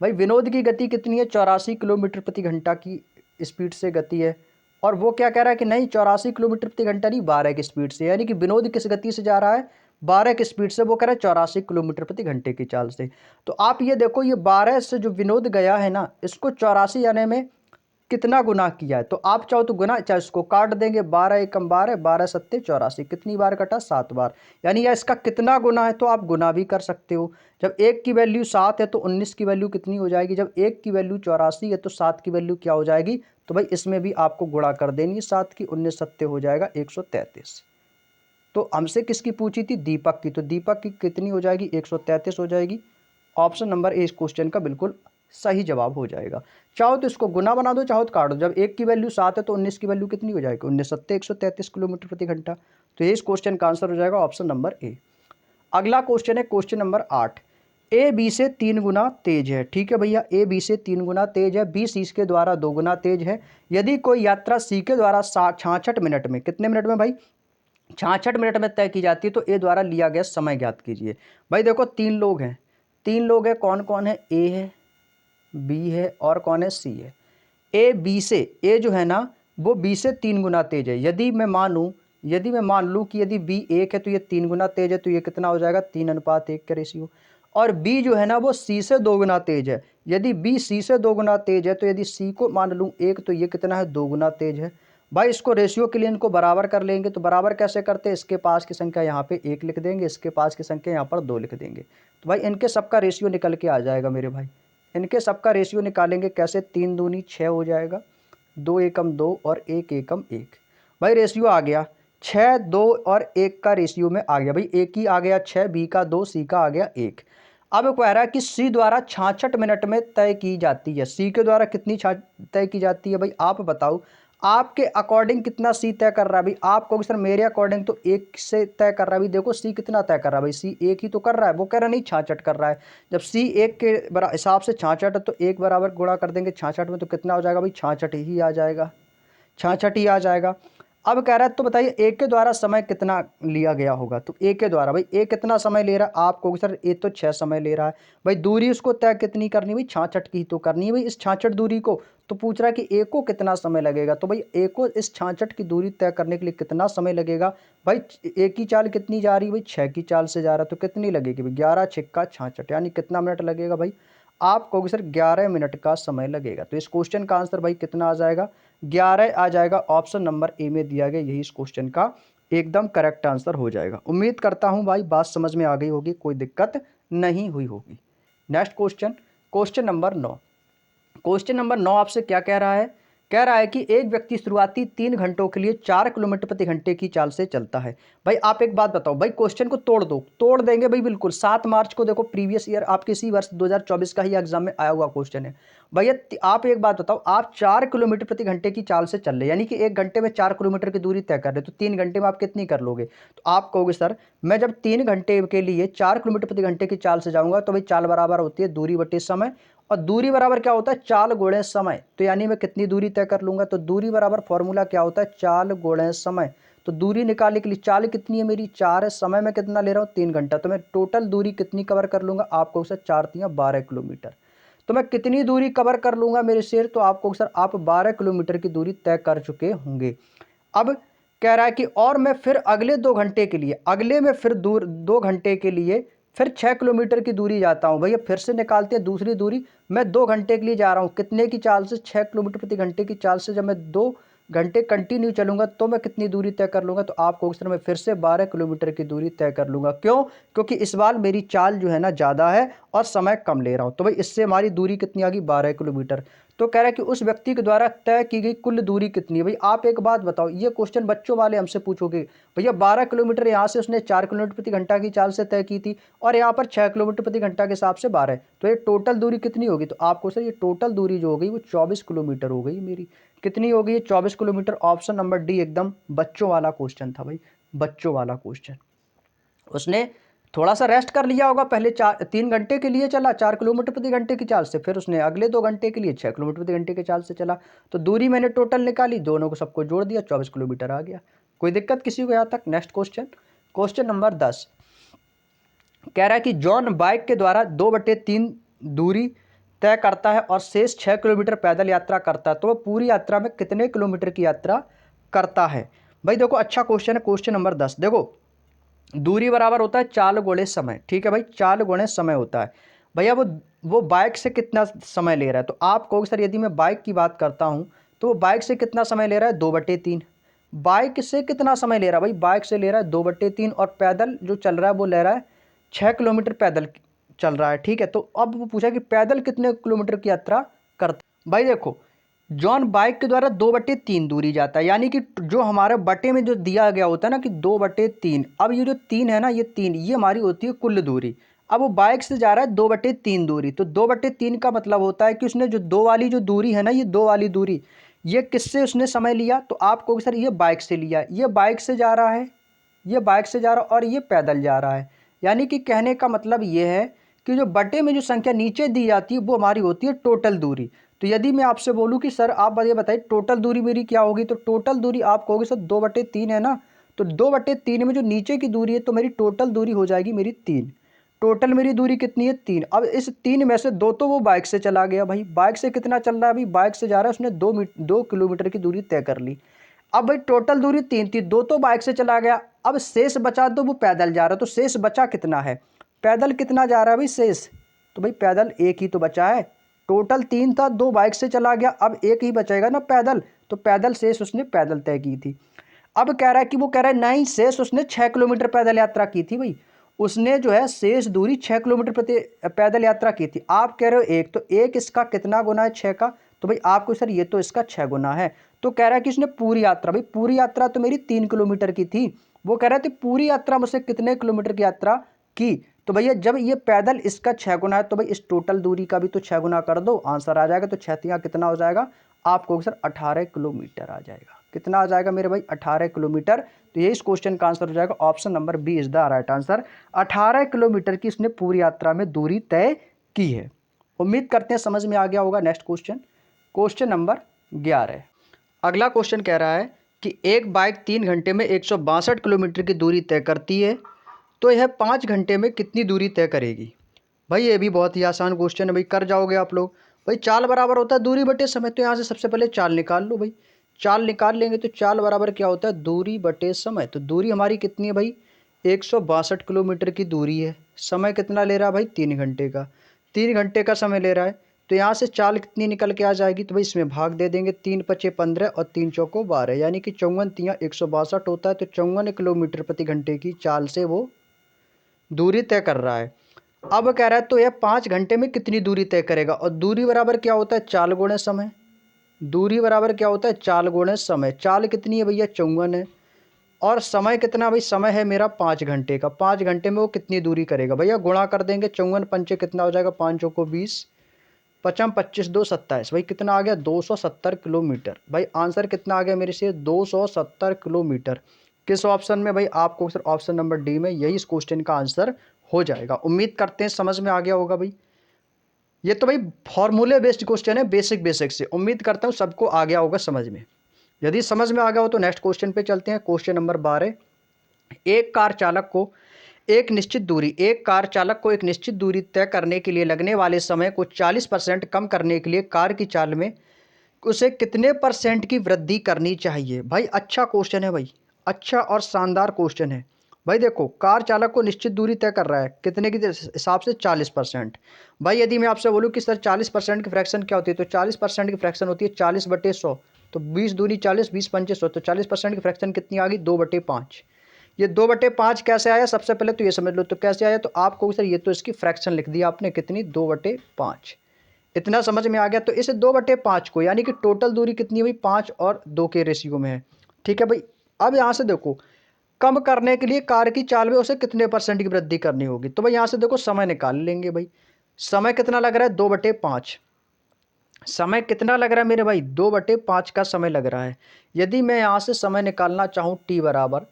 भाई विनोद की गति कितनी है, 84 किलोमीटर प्रति घंटा की स्पीड से गति है। और वो क्या कह रहा है कि नहीं 84 किलोमीटर प्रति घंटा नहीं, 12 की स्पीड से। यानी कि विनोद किस गति से जा रहा है, 12 की स्पीड से। वो कह रहा है 84 किलोमीटर प्रति घंटे की चाल से। तो आप ये देखो, ये 12 से जो विनोद गया है ना, इसको 84 आने में कितना गुना किया है। तो आप चाहो तो गुना, चाहे इसको काट देंगे, 12 एकम 12, 12 सत्ते 84, कितनी बार कटा, 7 बार। यानी या इसका कितना गुना है तो आप गुना भी कर सकते हो। जब 1 की वैल्यू 7 है तो 19 की वैल्यू कितनी हो जाएगी, जब 1 की वैल्यू 84 है तो 7 की वैल्यू क्या हो जाएगी। तो भाई इसमें भी आपको गुणा कर देनी है, 7 की 19 सत्ते हो जाएगा 133। तो हमसे किसकी पूछी थी, दीपक की। तो दीपक की कितनी हो जाएगी, 133 हो जाएगी। ऑप्शन नंबर ए इस क्वेश्चन का बिल्कुल सही जवाब हो जाएगा। चाहो तो इसको गुना बना दो, चाहो तो काट दो। जब 1 की वैल्यू 7 है तो 19 की वैल्यू कितनी हो जाएगी, 19 सत्ते 133 किलोमीटर प्रति घंटा। तो ये इस क्वेश्चन का आंसर हो जाएगा ऑप्शन नंबर ए। अगला क्वेश्चन है क्वेश्चन नंबर 8, ए बी से 3 गुना तेज है। ठीक है भैया, ए बी से 3 गुना तेज है, बी सी के द्वारा 2 गुना तेज है। यदि कोई यात्रा सी के द्वारा 66 मिनट में, कितने मिनट में भाई, 66 मिनट में तय की जाती है, तो ए द्वारा लिया गया समय ज्ञात कीजिए। भाई देखो 3 लोग हैं, 3 लोग हैं, कौन कौन है, ए है, बी है और कौन है, सी है। ए बी से, ए जो है ना वो बी से 3 गुना तेज है। यदि मैं मान लूँ कि यदि बी 1 है तो ये 3 गुना तेज है, तो ये कितना हो जाएगा, 3:1 का रेशियो। और बी जो है ना वो सी से 2 गुना तेज है। यदि बी सी से 2 गुना तेज है तो यदि सी को मान लूँ 1 तो ये कितना है, 2 गुना तेज है। भाई इसको रेशियो के लिए इनको बराबर कर लेंगे। तो बराबर कैसे करते हैं, इसके पास की संख्या यहाँ पे 1 लिख देंगे, इसके पास की संख्या यहाँ पर 2 लिख देंगे। तो भाई इनके सबका रेशियो निकल के आ जाएगा मेरे भाई। इनके सबका रेशियो निकालेंगे कैसे, 3 दूनी 6 हो जाएगा, 2 एकम 2 और 1 एकम 1। भाई रेशियो आ गया 6, 2 और 1 का रेशियो में आ गया। भाई एक ही आ गया 6, बी का 2, सी का आ गया 1। अब कह रहा है कि सी द्वारा 66 मिनट में तय की जाती है। सी के द्वारा कितनी तय की जाती है भाई, आप बताओ आपके अकॉर्डिंग कितना सी तय कर रहा है भाई। आप कहोगे सर मेरे अकॉर्डिंग तो 1 से तय कर रहा है भाई। देखो सी कितना तय कर रहा है भाई, सी 1 ही तो कर रहा है। वो कह रहा नहीं 66 कर रहा है। जब सी 1 के हिसाब से 66 है तो 1 बराबर गुणा कर देंगे 66 में, तो कितना हो जाएगा भाई, 66 ही आ जाएगा, 66 ही आ जाएगा। अब कह रहा है तो बताइए ए के द्वारा समय कितना लिया गया होगा। तो ए के द्वारा भाई ए कितना समय ले रहा है, आप कहोगे सर ए तो 6 समय ले रहा है भाई। दूरी उसको तय कितनी करनी भाई, 66 की तो करनी है भाई। इस 66 दूरी को तो पूछ रहा है कि ए को कितना समय लगेगा। तो भाई ए को इस 66 की दूरी तय करने के लिए कितना समय लगेगा भाई। ए की चाल कितनी जा रही है भाई, 6 की चाल से जा रहा है, तो कितनी लगेगी भाई, 11 छिक्का 66, यानी कितना मिनट लगेगा भाई। आप कहोगे सर 11 मिनट का समय लगेगा। तो इस क्वेश्चन का आंसर भाई कितना आ जाएगा, 11 आ जाएगा। ऑप्शन नंबर ए में दिया गया यही इस क्वेश्चन का एकदम करेक्ट आंसर हो जाएगा। उम्मीद करता हूं भाई बात समझ में आ गई होगी, कोई दिक्कत नहीं हुई होगी। Next question, question number 9। Question number 9 आपसे क्या कह रहा है, कह रहा है कि एक व्यक्ति शुरुआती 3 घंटों के लिए 4 किलोमीटर प्रति घंटे की चाल से चलता है। भाई आप एक बात बताओ भाई, क्वेश्चन को तोड़ दो, तोड़ देंगे भाई बिल्कुल। 7 मार्च को देखो प्रीवियस ईयर आपके इसी वर्ष 2024 का ही एग्जाम में आया हुआ क्वेश्चन है भैया। आप एक बात बताओ, आप 4 किलोमीटर प्रति घंटे की चाल से चल रहे, यानी कि 1 घंटे में 4 किलोमीटर की दूरी तय कर रहे, तो 3 घंटे में आप कितनी कर लोगे। तो आप कहोगे सर मैं जब 3 घंटे के लिए 4 किलोमीटर प्रति घंटे की चाल से जाऊंगा तो भाई चाल बराबर होती है दूरी बटे समय, और दूरी बराबर क्या होता है, चाल गुणे समय। तो यानी मैं कितनी दूरी तय कर लूंगा, तो दूरी बराबर फॉर्मूला क्या होता है, चाल गुणे समय। तो दूरी निकालने के लिए चाल कितनी है मेरी, 4 है, समय में कितना ले रहा हूँ 3 घंटा, तो मैं टोटल दूरी कितनी कवर कर लूंगा, आपको सर 4 3 12 किलोमीटर। तो मैं कितनी दूरी कवर कर लूंगा मेरे शेर, तो आपको सर आप 12 किलोमीटर की दूरी तय कर चुके होंगे। अब कह रहा है कि और मैं फिर अगले 2 घंटे के लिए, अगले में फिर 2 घंटे के लिए फिर 6 किलोमीटर की दूरी जाता हूं। भैया फिर से निकालते हैं दूसरी दूरी, मैं 2 घंटे के लिए जा रहा हूं, कितने की चाल से, 6 किलोमीटर प्रति घंटे की चाल से। जब मैं 2 घंटे कंटिन्यू चलूंगा तो मैं कितनी दूरी तय कर लूंगा, तो आपको सर मैं फिर से 12 किलोमीटर की दूरी तय कर लूंगा। क्यों, क्योंकि इस बार मेरी चाल जो है ना ज़्यादा है और समय कम ले रहा हूं, तो भाई इससे हमारी दूरी कितनी आ गई, 12 किलोमीटर। तो कह रहा है कि उस व्यक्ति के द्वारा तय की गई कुल दूरी कितनी है। भाई आप एक बात बताओ, ये क्वेश्चन बच्चों वाले हमसे पूछोगे, भैया 12 किलोमीटर यहाँ से उसने 4 किलोमीटर प्रति घंटा की चाल से तय की थी और यहाँ पर 6 किलोमीटर प्रति घंटा के हिसाब से 12, तो ये टोटल दूरी कितनी होगी। तो आपको सर ये टोटल दूरी जो हो गई वो 24 किलोमीटर हो गई मेरी। कितनी हो गई, 24 किलोमीटर। ऑप्शन नंबर डी एकदम बच्चों वाला क्वेश्चन था भाई, बच्चों वाला क्वेश्चन। उसने थोड़ा सा रेस्ट कर लिया होगा, पहले 3 घंटे के लिए चला 4 किलोमीटर प्रति घंटे की चाल से, फिर उसने अगले 2 घंटे के लिए 6 किलोमीटर प्रति घंटे की चाल से चला, तो दूरी मैंने टोटल निकाली, दोनों को सबको जोड़ दिया, 24 किलोमीटर आ गया। कोई दिक्कत किसी को यहाँ तक। नेक्स्ट क्वेश्चन, क्वेश्चन नंबर 10 कह रहा है कि जॉन बाइक के द्वारा 2/3 दूरी तय करता है और शेष 6 किलोमीटर पैदल यात्रा करता है, तो वह पूरी यात्रा में कितने किलोमीटर की यात्रा करता है। भाई देखो अच्छा क्वेश्चन है, क्वेश्चन नंबर 10। देखो दूरी बराबर होता है चाल गुणे समय, ठीक है भाई, चाल गुणे समय होता है। भैया वो बाइक से कितना समय ले रहा है, तो आप कहोगे सर यदि मैं बाइक की बात करता हूं तो वो बाइक से कितना समय ले रहा है, 2/3। बाइक से कितना समय ले रहा है भाई, बाइक से ले रहा है 2/3, और पैदल जो चल रहा है वो ले रहा है 6 किलोमीटर पैदल चल रहा है, ठीक है। तो अब वो पूछा कि पैदल कितने किलोमीटर की यात्रा करता। भाई देखो जॉन बाइक के द्वारा 2/3 दूरी जाता है, यानी कि जो हमारे बटे में जो दिया गया होता है ना कि 2/3, अब ये जो 3 है ना, ये 3 ये हमारी होती है कुल दूरी। अब वो बाइक से जा रहा है 2/3 दूरी, तो 2/3 का मतलब होता है कि उसने जो 2 वाली जो दूरी है ना, ये 2 वाली दूरी ये किससे उसने समय लिया, तो आप कहोगे सर ये बाइक से लिया, ये बाइक से जा रहा है, ये बाइक से जा रहा है और ये पैदल जा रहा है। यानी कि कहने का मतलब ये है कि जो बटे में जो संख्या नीचे दी जाती है वो हमारी होती है टोटल दूरी। तो यदि मैं आपसे बोलूं कि सर आप ये बताइए टोटल दूरी मेरी क्या होगी, तो टोटल दूरी आप कहोगे सर 2/3 है ना, तो 2/3 में जो नीचे की दूरी है तो मेरी टोटल दूरी हो जाएगी मेरी 3। टोटल मेरी दूरी कितनी है, 3। अब इस 3 में से 2 तो वो बाइक से चला गया भाई, बाइक से कितना चल रहा है भाई, बाइक से जा रहा है उसने 2 किलोमीटर की दूरी तय कर ली। अब भाई टोटल दूरी 3 थी, 2 तो बाइक से चला गया, अब शेष बचा तो वो पैदल जा रहा है, तो शेष बचा कितना है, पैदल कितना जा रहा है भाई शेष, तो भाई पैदल 1 ही तो बचा है। टोटल 3 था, 2 बाइक से चला गया, अब 1 ही बचेगा ना पैदल, तो पैदल शेष उसने पैदल तय की थी। अब कह रहा है कि वो कह रहा है नहीं शेष उसने 6 किलोमीटर पैदल यात्रा की थी भाई, उसने जो है शेष दूरी 6 किलोमीटर प्रति पैदल यात्रा की थी। आप कह रहे हो 1, तो 1 इसका कितना गुना है 6 का, तो भाई आपको सर ये तो इसका 6 गुना है। तो कह रहा है कि उसने पूरी यात्रा, भाई पूरी यात्रा तो मेरी 3 किलोमीटर की थी, वो कह रहा था पूरी यात्रा मुझसे कितने किलोमीटर की यात्रा की, तो भैया जब ये पैदल इसका 6 गुना है तो भाई इस टोटल दूरी का भी तो 6 गुना कर दो, आंसर आ जाएगा। तो 6 तिया कितना हो जाएगा आपको सर 18 किलोमीटर आ जाएगा। कितना आ जाएगा मेरे भाई 18 किलोमीटर। तो ये इस क्वेश्चन का आंसर हो जाएगा option number B is the right answer. 18 kilometre की इसने पूरी यात्रा में दूरी तय की है। उम्मीद करते हैं समझ में आ गया होगा। Next question, question number 11। अगला क्वेश्चन कह रहा है कि एक बाइक 3 घंटे में 162 किलोमीटर की दूरी तय करती है, तो यह 5 घंटे में कितनी दूरी तय करेगी। भाई ये भी बहुत ही आसान क्वेश्चन है भाई, कर जाओगे आप लोग। भाई चाल बराबर होता है दूरी बटे समय, तो यहाँ से सबसे पहले चाल निकाल लो भाई। चाल निकाल लेंगे तो चाल बराबर क्या होता है दूरी बटे समय। तो दूरी हमारी कितनी है भाई 162 किलोमीटर की दूरी है। समय कितना ले रहा है भाई 3 घंटे का, 3 घंटे का समय ले रहा है। तो यहाँ से चाल कितनी निकल के आ जाएगी, तो भाई इसमें भाग दे देंगे, 3 पचे 15 और 3 चौको 12, यानी कि 54 तिया 162 होता है। तो 54 किलोमीटर प्रति घंटे की चाल से वो दूरी तय कर रहा है। अब कह रहा है तो यह 5 घंटे में कितनी दूरी तय करेगा, और दूरी बराबर क्या होता है चाल गुणे समय। दूरी बराबर क्या होता है चाल गुणे समय। चाल कितनी है भैया 54 है, और समय कितना भाई समय है मेरा 5 घंटे का। 5 घंटे में वो कितनी दूरी करेगा भैया, गुणा कर देंगे। 54 पंचे कितना हो जाएगा 5 चौको 20, पचम 25 2 27, भाई कितना आ गया 270 किलोमीटर। भाई आंसर कितना आ गया मेरे से 270 किलोमीटर। किस ऑप्शन में भाई, आपको सर ऑप्शन नंबर डी में, यही इस क्वेश्चन का आंसर हो जाएगा। उम्मीद करते हैं समझ में आ गया होगा भाई। ये तो भाई फॉर्मूले बेस्ड क्वेश्चन है, बेसिक से। उम्मीद करता हूँ सबको आ गया होगा समझ में। यदि समझ में आ गया हो तो नेक्स्ट क्वेश्चन पे चलते हैं। Question number 12। एक कार चालक को एक निश्चित दूरी तय करने के लिए लगने वाले समय को 40% कम करने के लिए कार की चाल में उसे कितने परसेंट की वृद्धि करनी चाहिए। भाई अच्छा क्वेश्चन है भाई, अच्छा और शानदार क्वेश्चन है भाई। देखो कार चालक को निश्चित दूरी तय कर रहा है कितने के हिसाब से 40%। भाई यदि मैं आपसे बोलूँ कि सर 40% की फ्रैक्शन क्या होती है, तो 40% की फ्रैक्शन होती है 40/100। तो 20 दूनी 40, 20 पंचे 100, तो 40% की फ्रैक्शन कितनी आ गई 2/5। ये 2/5 कैसे आया, सबसे पहले तो ये समझ लो तो कैसे आया। तो आपको सर ये तो इसकी फ्रैक्शन लिख दी आपने कितनी 2/5। इतना समझ में आ गया। तो इस 2/5 को, यानी कि टोटल दूरी कितनी हुई 5 और 2 के रेशियो में है। ठीक है भाई। अब यहाँ से देखो कम करने के लिए कार की चाल में उसे कितने परसेंट की वृद्धि करनी होगी। तो भाई यहाँ से देखो समय निकाल लेंगे भाई। समय कितना लग रहा है 2/5। समय कितना लग रहा है मेरे भाई 2/5 का समय लग रहा है। यदि मैं यहाँ से समय निकालना चाहूँ टी बराबर,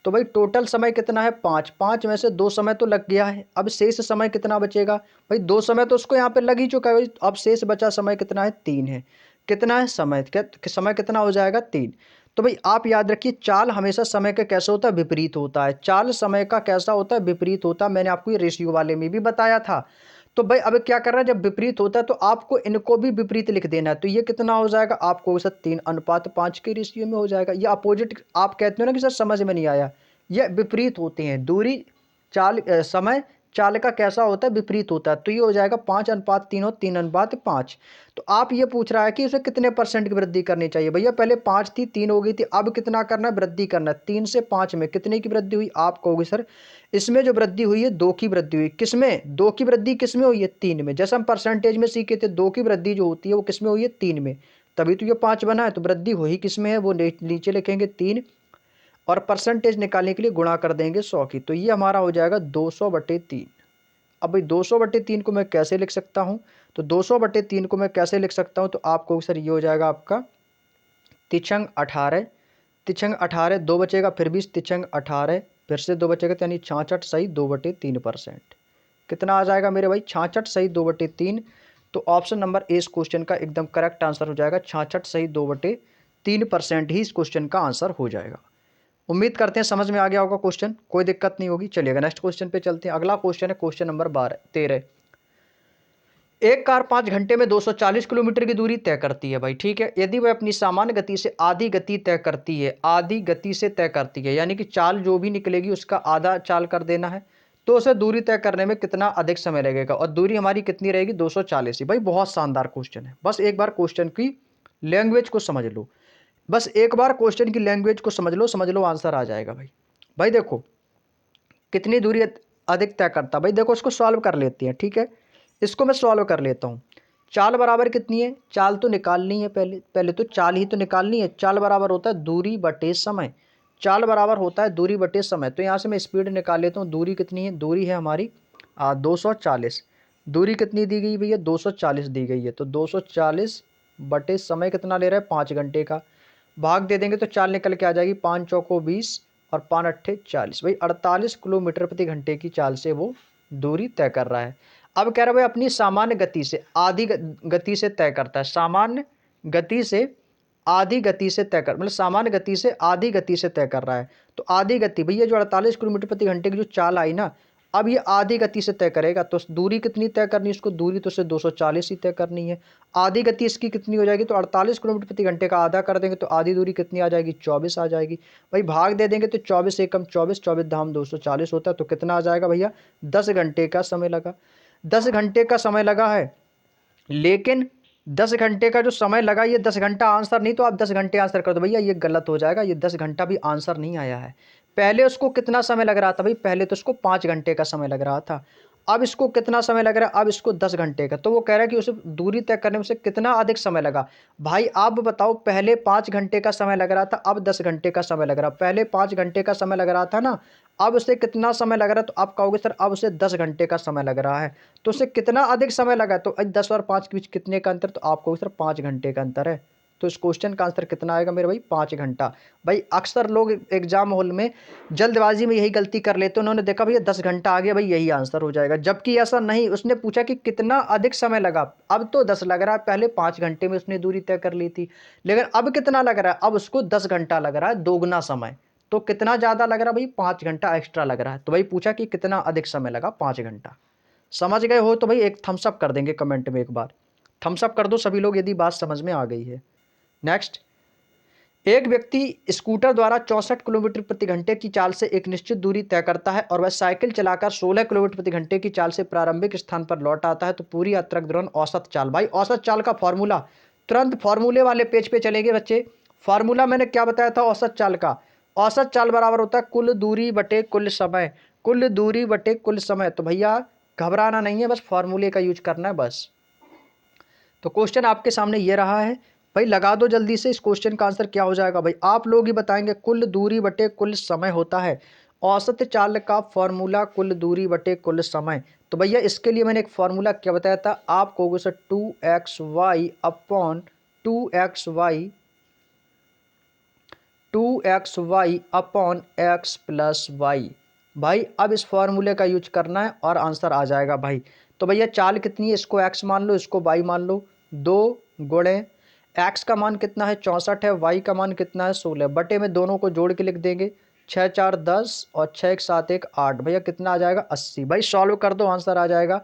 तो भाई टोटल समय कितना है 5, 5 में से 2 समय तो लग गया है। अब शेष समय कितना बचेगा भाई, 2 समय तो उसको यहाँ पे लग ही चुका है भाई। अब शेष बचा समय कितना है 3 है। कितना है समय, समय कितना हो जाएगा 3। तो भाई आप याद रखिए चाल हमेशा समय का कैसा होता है विपरीत होता है। चाल समय का कैसा होता है विपरीत होता है। मैंने आपको ये रेशियो वाले में भी बताया था। तो भाई अब क्या कर रहा है, जब विपरीत होता है तो आपको इनको भी विपरीत लिख देना है। तो ये कितना हो जाएगा आपको सर 3:5 के रेशियो में हो जाएगा। ये अपोजिट आप कहते हो ना कि सर समझ में नहीं आया, ये विपरीत होते हैं। दूरी चाल समय चाल का कैसा होता है विपरीत होता है। तो ये हो जाएगा 5:3 और 3:5। तो आप ये पूछ रहा है कि उसे कितने परसेंट की वृद्धि करनी चाहिए। भैया पहले 5 थी 3 हो गई थी, अब कितना करना है वृद्धि करना है। 3 से 5 में कितने की वृद्धि हुई, आप कहोगे सर इसमें जो वृद्धि हुई है 2 की वृद्धि हुई। किसमें 2 की वृद्धि किसमें हुई है 3 में। जैसे हम परसेंटेज में सीखे थे 2 की वृद्धि जो होती है वो किसमें हुई है 3 में, तभी तो ये 5 बना है। तो वृद्धि हुई किसमें है, वो नीचे लिखेंगे 3, और परसेंटेज निकालने के लिए गुणा कर देंगे 100 की। तो ये हमारा हो जाएगा 200/3। अब भाई 200/3 को मैं कैसे लिख सकता हूँ, तो 200/3 को मैं कैसे लिख सकता हूँ, तो आपको सर ये हो जाएगा आपका तिछंग 18, तिछंग 18, 2 बचेगा फिर 20, तिछंग 18 फिर से 2 बचेगा, तो यानी 66 सही 2/3%। कितना आ जाएगा मेरे भाई 66 सही 2/3। तो ऑप्शन नंबर ए इस क्वेश्चन का एकदम करेक्ट आंसर हो जाएगा। 66 सही 2/3% ही इस क्वेश्चन का आंसर हो जाएगा। उम्मीद करते हैं समझ में आ गया होगा क्वेश्चन, कोई दिक्कत नहीं होगी। चलिएगा नेक्स्ट क्वेश्चन पे चलते हैं। अगला क्वेश्चन है क्वेश्चन नंबर 13। एक कार 5 घंटे में 240 किलोमीटर की दूरी तय करती है भाई। ठीक है, यदि वह अपनी सामान्य गति से आधी गति तय करती है, आधी गति से तय करती है, यानी कि चाल जो भी निकलेगी उसका आधा चाल कर देना है, तो उसे दूरी तय करने में कितना अधिक समय लगेगा। और दूरी हमारी कितनी रहेगी 240 ही। भाई बहुत शानदार क्वेश्चन है, बस एक बार क्वेश्चन की लैंग्वेज को समझ लो। बस एक बार क्वेश्चन की लैंग्वेज को समझ लो आंसर आ जाएगा भाई। भाई देखो कितनी दूरी अधिक तय करता, भाई देखो इसको सॉल्व कर लेते हैं। ठीक है, इसको मैं सॉल्व कर लेता हूँ। चाल बराबर कितनी है, चाल तो निकालनी है, पहले पहले तो चाल ही तो निकालनी है। चाल बराबर होता है दूरी बटे समय। चाल बराबर होता है दूरी बटे समय। तो यहाँ से मैं स्पीड निकाल लेता हूँ। दूरी कितनी है, दूरी है हमारी 240। दूरी कितनी दी गई भैया? 240 दी गई है। तो 240 बटे समय कितना ले रहा है? 5 घंटे का। भाग दे देंगे तो 4 निकल के आ जाएगी। 5 चौको 20 और 5 अट्ठे 40। भाई 48 किलोमीटर प्रति घंटे की चाल से वो दूरी तय कर रहा है। अब कह रहा है भाई अपनी सामान्य गति से आधी गति से तय करता है। सामान्य गति से आधी गति से तय कर, मतलब सामान्य गति से आधी गति से तय कर रहा है। तो आधी गति भैया जो 48 किलोमीटर प्रति घंटे की जो चाल आई ना, अब ये आधी गति से तय करेगा। तो दूरी कितनी तय करनी है इसको? दूरी तो उससे 240 ही तय करनी है। आधी गति इसकी कितनी हो जाएगी? तो 48 किलोमीटर प्रति घंटे का आधा कर देंगे तो आधी दूरी कितनी आ जाएगी? 24 आ जाएगी। भाई भाग दे देंगे तो 24 एकम 24, 24 धाम 240 होता है। तो कितना आ जाएगा भैया? 10 घंटे का समय लगा। 10 घंटे का समय लगा है, लेकिन 10 घंटे का जो समय लगा ये 10 घंटा आंसर नहीं। तो आप 10 घंटे आंसर कर दो भैया, ये गलत हो जाएगा। ये 10 घंटा भी आंसर नहीं आया है। पहले उसको कितना समय लग रहा था भाई? पहले तो उसको 5 घंटे का समय लग रहा था। अब इसको कितना समय लग रहा है? अब इसको 10 घंटे का। तो वो कह रहा है कि उसे दूरी तय करने में उसे कितना अधिक समय लगा। भाई आप बताओ, पहले 5 घंटे का समय लग रहा था, अब 10 घंटे का समय लग रहा। पहले 5 घंटे का समय लग रहा था ना, अब उसे कितना समय लग रहा है? तो आप कहोगे सर अब उसे 10 घंटे का समय लग रहा है। तो उसे कितना अधिक समय लगा? तो 10 और 5 के बीच कितने का अंतर? तो आप कहोगे सर 5 घंटे का अंतर है। तो इस क्वेश्चन का आंसर कितना आएगा मेरे भाई? 5 घंटा। भाई अक्सर लोग एग्जाम हॉल में जल्दबाजी में यही गलती कर लेते हैं। उन्होंने देखा भैया 10 घंटा आ गया, भाई यही आंसर हो जाएगा। जबकि ऐसा नहीं, उसने पूछा कि कितना अधिक समय लगा। अब तो 10 लग रहा है, पहले 5 घंटे में उसने दूरी तय कर ली थी। लेकिन अब कितना लग रहा है? अब उसको 10 घंटा लग रहा है, दोगुना समय। तो कितना ज़्यादा लग रहा है भाई? 5 घंटा एक्स्ट्रा लग रहा है। तो भाई पूछा कि कितना अधिक समय लगा? 5 घंटा। समझ गए हो तो भाई एक थम्स अप कर देंगे कमेंट में। एक बार थम्स अप कर दो सभी लोग यदि बात समझ में आ गई है। नेक्स्ट, एक व्यक्ति स्कूटर द्वारा 64 किलोमीटर प्रति घंटे की चाल से एक निश्चित दूरी तय करता है और वह साइकिल चलाकर 16 किलोमीटर प्रति घंटे की चाल से प्रारंभिक स्थान पर लौट आता है। तो पूरी यात्रा के दौरान औसत चाल। भाई औसत चाल का फॉर्मूला, तुरंत फॉर्मूले वाले पेज पे चलेंगे बच्चे। फॉर्मूला मैंने क्या बताया था औसत चाल का? औसत चाल बराबर होता है कुल दूरी बटे कुल समय। कुल दूरी बटे कुल समय। तो भैया घबराना नहीं है, बस फॉर्मूले का यूज करना है बस। तो क्वेश्चन आपके सामने ये रहा है भाई, लगा दो जल्दी से। इस क्वेश्चन का आंसर क्या हो जाएगा भाई? आप लोग ही बताएंगे। कुल दूरी बटे कुल समय होता है। औसत चाल का फॉर्मूला कुल दूरी बटे कुल समय। तो भैया इसके लिए मैंने एक फॉर्मूला क्या बताया था? आप कहोगे sir 2xy upon 2xy upon x plus y. भाई अब इस फॉर्मूले का यूज करना है और आंसर आ जाएगा भाई। तो भैया चाल कितनी है? इसको x मान लो, इसको y मान लो। 2 गुणे x का मान कितना है? 64 है। y का मान कितना है? 16। बटे में दोनों को जोड़ के लिख देंगे। 6 4 10 और 6 1 7 1 8। भैया कितना आ जाएगा? 80। भाई सॉल्व कर दो, आंसर आ जाएगा।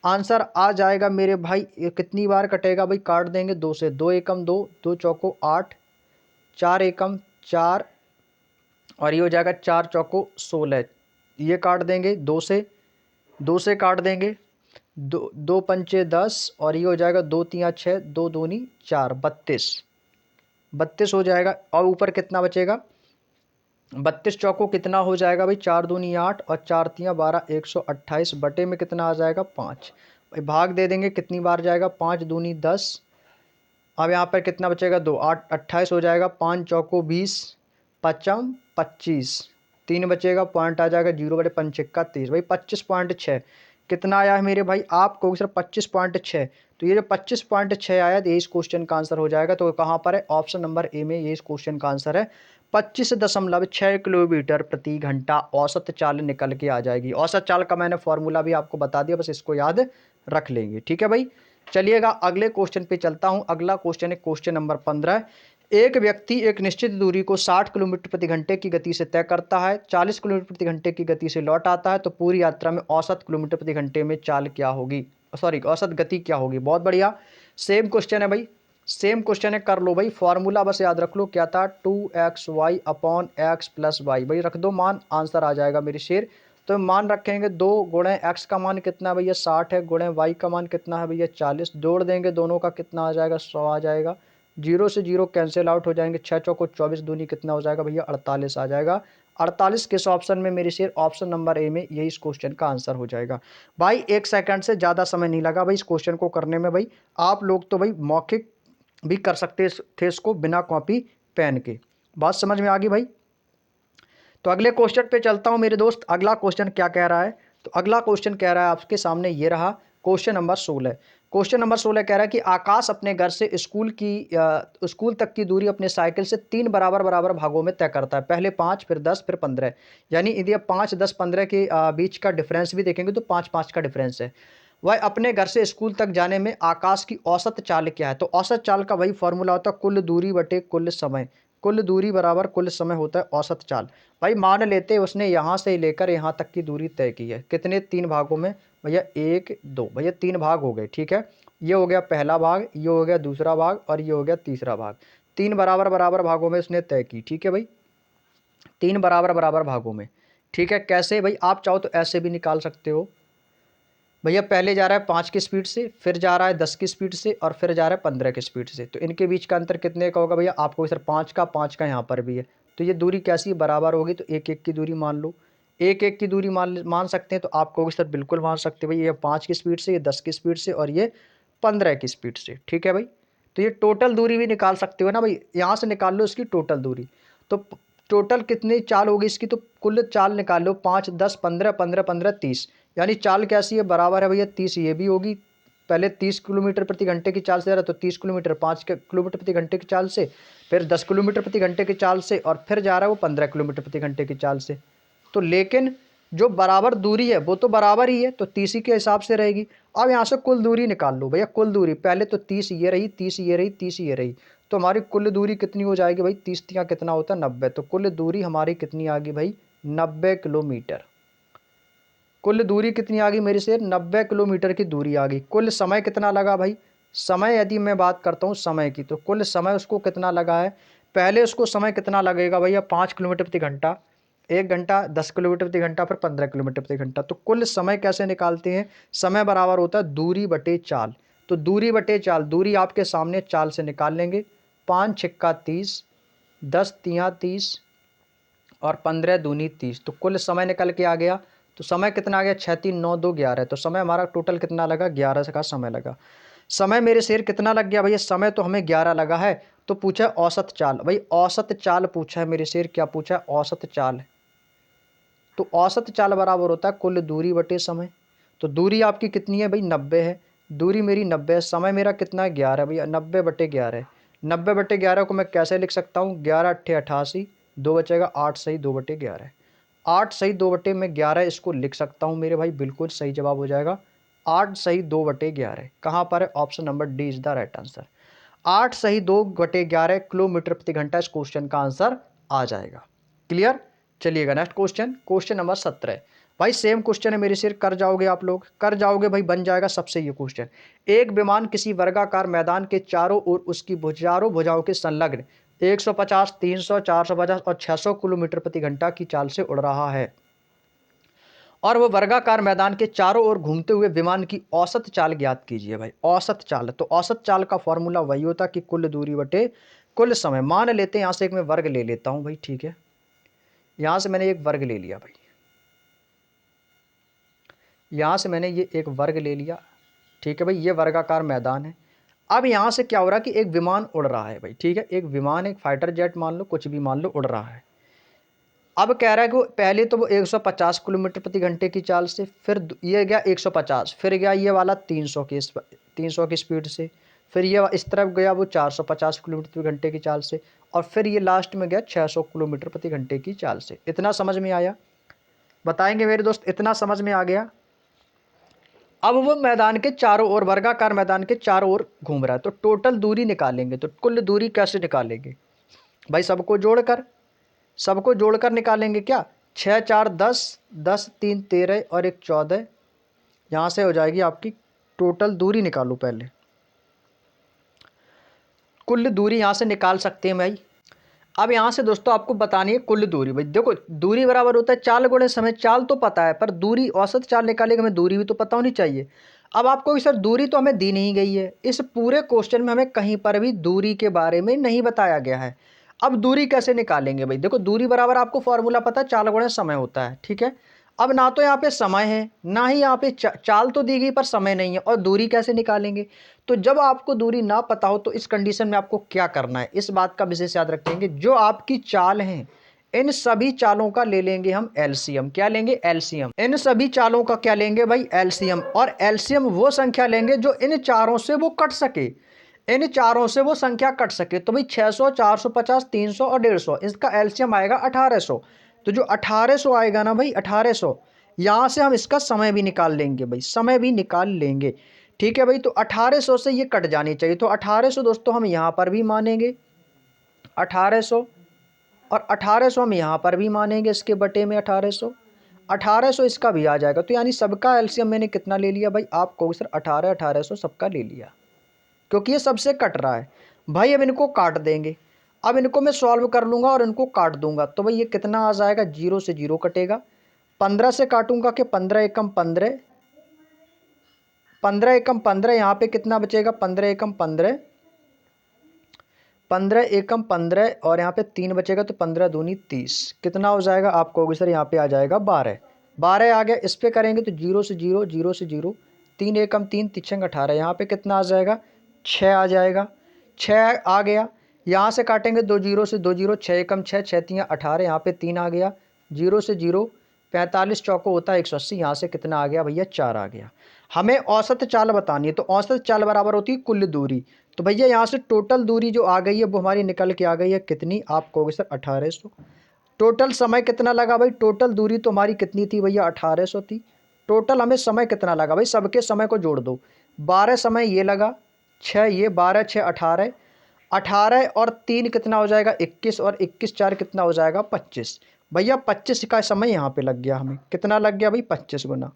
आंसर आ जाएगा मेरे भाई। ये कितनी बार कटेगा भाई? काट देंगे 2 से। 2 एकम 2, 2 चौको 8, 4 एकम 4 और ये हो जाएगा 4 चौको 16। ये काट देंगे 2 से, 2 से काट देंगे। 2 पंचे 10 और ये हो जाएगा 2 तिया 6, 2 दूनी 4, 32। 32 हो जाएगा। और ऊपर कितना बचेगा? 32 चौको कितना हो जाएगा भाई? 4 दूनी 8 और 4 तिया 12, 128। बटे में कितना आ जाएगा? 5। भाई भाग दे देंगे, कितनी बार जाएगा? 5 दूनी 10। अब यहाँ पर कितना बचेगा? 2 8 28 हो जाएगा। 5 चौको 20, पचम 25, 3 बचेगा, पॉइंट आ जाएगा 0 बटे 5 का 30। भाई 25.6 कितना आया है मेरे भाई? आप कहोगे सर 25.6। तो ये जो 25.6 आया तो ये इस क्वेश्चन का आंसर हो जाएगा। तो कहाँ पर है? ऑप्शन नंबर ए में ये इस क्वेश्चन का आंसर है। 25.6 किलोमीटर प्रति घंटा औसत चाल निकल के आ जाएगी। औसत चाल का मैंने फॉर्मूला भी आपको बता दिया, बस इसको याद रख लेंगे। ठीक है भाई, चलिएगा अगले क्वेश्चन पे चलता हूँ। अगला क्वेश्चन है क्वेश्चन नंबर 15। एक व्यक्ति एक निश्चित दूरी को 60 किलोमीटर प्रति घंटे की गति से तय करता है, 40 किलोमीटर प्रति घंटे की गति से लौट आता है। तो पूरी यात्रा में औसत किलोमीटर प्रति घंटे में चाल क्या होगी? सॉरी, औसत गति क्या होगी? बहुत बढ़िया, सेम क्वेश्चन है भाई, सेम क्वेश्चन है, कर लो भाई। फॉर्मूला बस याद रख लो, क्या था? 2xy upon x plus y. भाई रख दो मान, आंसर आ जाएगा मेरे शेर। तो मान रखेंगे 2 गुणे x का मान कितना है भैया? 60 है। गुणे y का मान कितना है भैया? 40। जोड़ देंगे दोनों का, कितना आ जाएगा? 100 आ जाएगा। 0 से 0 कैंसिल आउट हो जाएंगे। 6 चौको 24 दूनी कितना हो जाएगा भैया? 48 आ जाएगा। 48 किस ऑप्शन में मेरे शेर? ऑप्शन नंबर ए में, यही इस क्वेश्चन का आंसर हो जाएगा। भाई 1 सेकंड से ज़्यादा समय नहीं लगा भाई इस क्वेश्चन को करने में। भाई आप लोग तो भाई मौखिक भी कर सकते थे इसको बिना कॉपी पेन के। बात समझ में आ गई भाई? तो अगले क्वेश्चन पे चलता हूं मेरे दोस्त। अगला क्वेश्चन क्या कह रहा है? तो अगला क्वेश्चन कह रहा है आपके सामने ये रहा क्वेश्चन नंबर 16। क्वेश्चन नंबर 16 कह रहा है कि आकाश अपने घर से स्कूल तक की दूरी अपने साइकिल से 3 बराबर बराबर भागों में तय करता है। पहले 5, फिर 10, फिर 15। यानी यदि आप 5, 10, 15 के बीच का डिफरेंस भी देखेंगे तो 5, 5 का डिफरेंस है। वह अपने घर से स्कूल तक जाने में आकाश की औसत चाल क्या है? तो औसत चाल का वही फॉर्मूला होता है कुल दूरी बटे कुल समय। कुल दूरी बराबर कुल समय होता है औसत चाल। भाई मान लेते उसने यहाँ से लेकर यहाँ तक की दूरी तय की है। कितने? 3 भागों में। भैया 1, 2, भैया 3 भाग हो गए, ठीक है। ये हो गया पहला भाग, ये हो गया दूसरा भाग और ये हो गया तीसरा भाग। 3 बराबर बराबर भागों में उसने तय की, ठीक है भाई। 3 बराबर बराबर भागों में, ठीक है। कैसे भाई? आप चाहो तो ऐसे भी निकाल सकते हो। भैया पहले जा रहा है 5 की स्पीड से, फिर जा रहा है 10 की स्पीड से और फिर जा रहा है 15 की स्पीड से। तो इनके बीच का अंतर कितने का होगा भैया? आपको सर 5 का यहाँ पर भी है। तो ये दूरी कैसी बराबर होगी? तो 1-1 की दूरी मान लो। 1-1 की दूरी मान सकते हैं। तो आप कहोगे सर बिल्कुल मान सकते हैं भाई, ये 5 की स्पीड से, ये 10 की स्पीड से और ये 15 की स्पीड से, ठीक है भाई। तो ये टोटल दूरी भी निकाल सकते हो ना भाई, यहाँ से निकाल लो इसकी टोटल दूरी। तो टोटल कितनी चाल होगी इसकी? तो कुल चाल निकाल लो, 5, 10, 15, 15, 15, 30। यानी चाल कैसी है? बराबर है भैया 30। ये भी होगी। पहले 30 किलोमीटर प्रति घंटे की चाल से जा रहा है, तो 30 किलोमीटर 5 किलोमीटर प्रति घंटे की चाल से, फिर 10 किलोमीटर प्रति घंटे की चाल से और फिर जा रहा है वो 15 किलोमीटर प्रति घंटे की चाल से। तो लेकिन जो बराबर दूरी है वो तो बराबर ही है, तो 30 ही के हिसाब से रहेगी। अब यहाँ से कुल दूरी निकाल लो भैया। कुल दूरी पहले तो 30 ये रही, 30 ये रही, 30 ये रही। तो हमारी कुल दूरी कितनी हो जाएगी भाई? 30 का कितना होता है? 90। तो कुल दूरी हमारी कितनी आ गई भाई? 90 किलोमीटर। कुल दूरी कितनी आ गई मेरी से? 90 किलोमीटर की दूरी आ गई। कुल समय कितना लगा भाई? समय यदि मैं बात करता हूँ समय की, तो कुल समय उसको कितना लगा है? पहले उसको समय कितना लगेगा भैया? 5 किलोमीटर प्रति घंटा, 1 घंटा 10 किलोमीटर प्रति घंटा, फिर 15 किलोमीटर प्रति घंटा। तो कुल समय कैसे निकालते हैं? समय बराबर होता है दूरी बटे चाल। तो दूरी बटे चाल, दूरी आपके सामने चाल से निकाल लेंगे। 5 छक्का 30, 10 तियाँ 30 और 15 दूनी 30। तो कुल समय निकल के आ गया। तो समय कितना आ गया? 6, 3, 9, 2, 11। तो समय हमारा टोटल कितना लगा? 11 का समय लगा। समय मेरे शेर कितना लग गया भैया? समय तो हमें 11 लगा है। तो पूछा है औसत चाल। भाई औसत चाल पूछा है मेरे शेर। क्या पूछा है? औसत चाल। तो औसत चाल बराबर होता है कुल दूरी बटे समय। तो दूरी आपकी कितनी है भाई? 90 है। दूरी मेरी 90 है, समय मेरा कितना है? 11 भैया। 90 बटे 11। 90 बटे 11 को मैं कैसे लिख सकता हूँ? 11 अट्ठे 88, 2 बचेगा 8 सही 2 बटे 11। 8 सही 2 बटे में 11 इसको लिख सकता हूँ मेरे भाई। बिल्कुल सही जवाब हो जाएगा 8 सही 2 बटे 11। कहाँ पर है? Option number D is the right answer. 8 सही 2 बटे 11 किलोमीटर प्रति घंटा इस क्वेश्चन का आंसर आ जाएगा। क्लियर? चलिएगा नेक्स्ट क्वेश्चन, क्वेश्चन नंबर 17। भाई सेम क्वेश्चन है मेरे सिर, कर जाओगे आप लोग, कर जाओगे भाई, बन जाएगा सबसे ये क्वेश्चन। एक विमान किसी वर्गाकार मैदान के चारों ओर उसकी चारों भुजाओं के संलग्न 150, 300, 450 और 600 किलोमीटर प्रति घंटा की चाल से उड़ रहा है और वह वर्गाकार मैदान के चारों ओर घूमते हुए विमान की औसत चाल ज्ञात कीजिए। भाई औसत चाल, तो औसत चाल का फॉर्मूला वही होता कि कुल दूरी बटे कुल समय। मान लेते हैं यहाँ से एक मैं वर्ग ले लेता हूँ भाई, ठीक है। यहाँ से मैंने एक वर्ग ले लिया भाई, यहाँ से मैंने ये एक वर्ग ले लिया, ठीक है भाई। ये वर्गाकार मैदान है। अब यहाँ से क्या हो रहा है कि एक विमान उड़ रहा है भाई, ठीक है। एक विमान, एक फाइटर जेट मान लो, कुछ भी मान लो, उड़ रहा है। अब कह रहा है कि पहले तो वो 150 किलोमीटर प्रति घंटे की चाल से, फिर ये गया 150, फिर गया ये वाला 300 की स्पीड से, फिर ये इस तरफ गया वो 450 किलोमीटर प्रति घंटे की चाल से, और फिर ये लास्ट में गया 600 किलोमीटर प्रति घंटे की चाल से। इतना समझ में आया? बताएंगे मेरे दोस्त, इतना समझ में आ गया? अब वो मैदान के चारों ओर, वर्गाकार मैदान के चारों ओर घूम रहा है। तो टोटल दूरी निकालेंगे। तो कुल दूरी कैसे निकालेंगे भाई? सबको जोड़कर निकालेंगे क्या? 6 4 10, 10 3 13 और 1 14। यहाँ से हो जाएगी आपकी टोटल दूरी। निकालो पहले कुल दूरी, यहाँ से निकाल सकते हैं भाई। अब यहाँ से दोस्तों आपको बतानी है कुल दूरी। भाई देखो, दूरी बराबर होता है चाल गुणे समय। चाल तो पता है, पर दूरी, औसत चाल निकालेंगे, हमें दूरी भी तो पता होनी चाहिए। अब आपको सर दूरी तो हमें दी नहीं गई है, इस पूरे क्वेश्चन में हमें कहीं पर भी दूरी के बारे में नहीं बताया गया है। अब दूरी कैसे निकालेंगे भाई? देखो, दूरी बराबर आपको फॉर्मूला पता है, चाल गुणे समय होता है, ठीक है। अब ना तो यहाँ पे समय है, ना ही यहाँ पे चाल तो दी गई पर समय नहीं है, और दूरी कैसे निकालेंगे? तो जब आपको दूरी ना पता हो तो इस कंडीशन में आपको क्या करना है, इस बात का विशेष याद रखेंगे। जो आपकी चाल है, इन सभी चालों का ले लेंगे हम एलसीएम। क्या लेंगे? एलसीएम। इन सभी चालों का क्या लेंगे भाई? एलसीएम। और एलसीएम वो संख्या लेंगे जो इन चारों से वो कट सके, इन चारों से वो संख्या कट सके। तो भाई 600, 450, 300 और 150, इसका एलसीएम आएगा 1800। तो जो 1800 आएगा ना भाई, 1800, यहां से हम इसका समय भी निकाल लेंगे भाई, समय भी निकाल लेंगे। ठीक है भाई, तो 1800 से ये कट जानी चाहिए। तो 1800 दोस्तों हम यहां पर भी मानेंगे 1800, और 1800 हम यहाँ पर भी मानेंगे इसके बटे में 1800, 1800 इसका भी आ जाएगा। तो यानी सबका एलसीएम मैंने कितना ले लिया भाई? आप कहोगे सर 18, 1800 सबका ले लिया, क्योंकि ये सबसे कट रहा है भाई। अब इनको काट देंगे, अब इनको मैं सॉल्व कर लूँगा और इनको काट दूंगा। तो भाई ये कितना आ जाएगा? 0 से 0 कटेगा, 15 से काटूंगा कि 15 एकम 15, 15 एकम 15, यहाँ पे कितना बचेगा? 15 एकम 15, 15 एकम 15, और यहाँ पे 3 बचेगा, तो 15 दूनी 30, कितना हो जाएगा? आप कहोगे सर यहाँ पे आ जाएगा 12, 12 आ गया। इस पे करेंगे तो 0 से 0, 0 से 0, 3 एकम 3, 3 18, यहाँ पे कितना आ जाएगा? 6 आ जाएगा, 6 आ गया। यहाँ से काटेंगे 2 0 से 2 0, 6 एकम 6, 6 3 18, यहाँ पे 3 आ गया, 0 से 0, 45 चौको होता है 180, यहाँ से कितना आ गया भैया? 4 आ गया। हमें औसत चाल बतानी है, तो औसत चाल बराबर होती है कुल दूरी। तो भैया यहाँ से टोटल दूरी जो आ गई है वो हमारी निकल के आ गई है कितनी? आप कहोगे सर 1800। टोटल समय कितना लगा भाई? टोटल दूरी तो हमारी कितनी थी भैया? 1800 थी। टोटल हमें समय कितना लगा भाई? सबके समय को जोड़ दो, 12 समय ये लगा, 6 ये, 12 6 18, 18 और 3 कितना हो जाएगा? 21, और 21 4 कितना हो जाएगा? 25। भैया 25 का समय यहाँ पे लग गया, हमें कितना लग गया भाई? 25 गुना।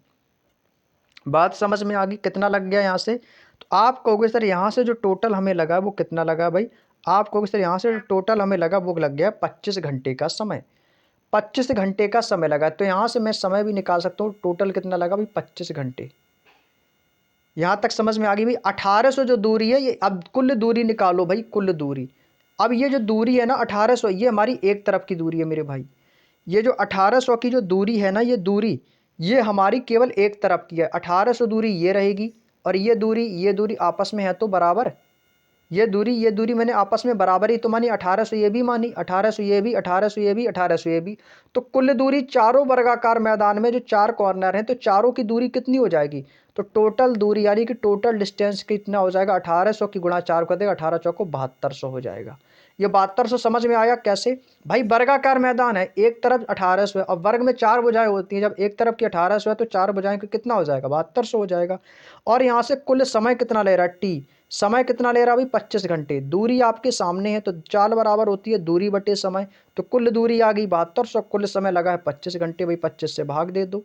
बात समझ में आ गई? कितना लग गया यहाँ से? तो आप कहोगे सर यहाँ से जो टोटल हमें लगा वो कितना लगा भाई? आप कहोगे सर यहाँ से जो टोटल हमें लगा वो लग गया 25 घंटे का समय, 25 घंटे का समय लगा। तो यहाँ से मैं समय भी निकाल सकता हूँ, टोटल कितना लगा भाई? 25 घंटे। यहाँ तक समझ में आ गई भाई? 1800 जो दूरी है, ये अब कुल दूरी निकालो भाई, कुल दूरी। अब ये जो दूरी है ना 1800, ये हमारी एक तरफ की दूरी है मेरे भाई। ये जो 1800 की जो दूरी है ना, ये दूरी ये हमारी केवल एक तरफ की है। 1800 दूरी ये रहेगी, और ये दूरी आपस में है तो बराबर। ये दूरी मैंने आपस में बराबर ही तो मानी, 1800 ये भी मानी, 1800 ये भी, 1800 ये भी, 1800 ये भी। तो कुल दूरी चारों वर्गाकार मैदान में जो 4 कॉर्नर हैं, तो चारों की दूरी कितनी हो जाएगी? तो टोटल दूरी यानी कि टोटल डिस्टेंस कितना हो जाएगा? 1800 की गुणा 4 कर देगा, 18 चौको 7200 हो जाएगा। ये 7200 समझ में आया कैसे? भाई वर्गाकार मैदान है, एक तरफ 1800 है, और वर्ग में 4 भुजाएं होती हैं। जब एक तरफ की 1800 है तो 4 भुजाएं का कितना हो जाएगा? 7200 हो जाएगा। और यहाँ से कुल समय कितना ले रहा है? टी समय कितना ले रहा है भाई? 25 घंटे। दूरी आपके सामने है, तो चाल बराबर होती है दूरी बटे समय। तो कुल दूरी आ गई 7200, कुल समय लगा है 25 घंटे। भाई 25 से भाग दे दो,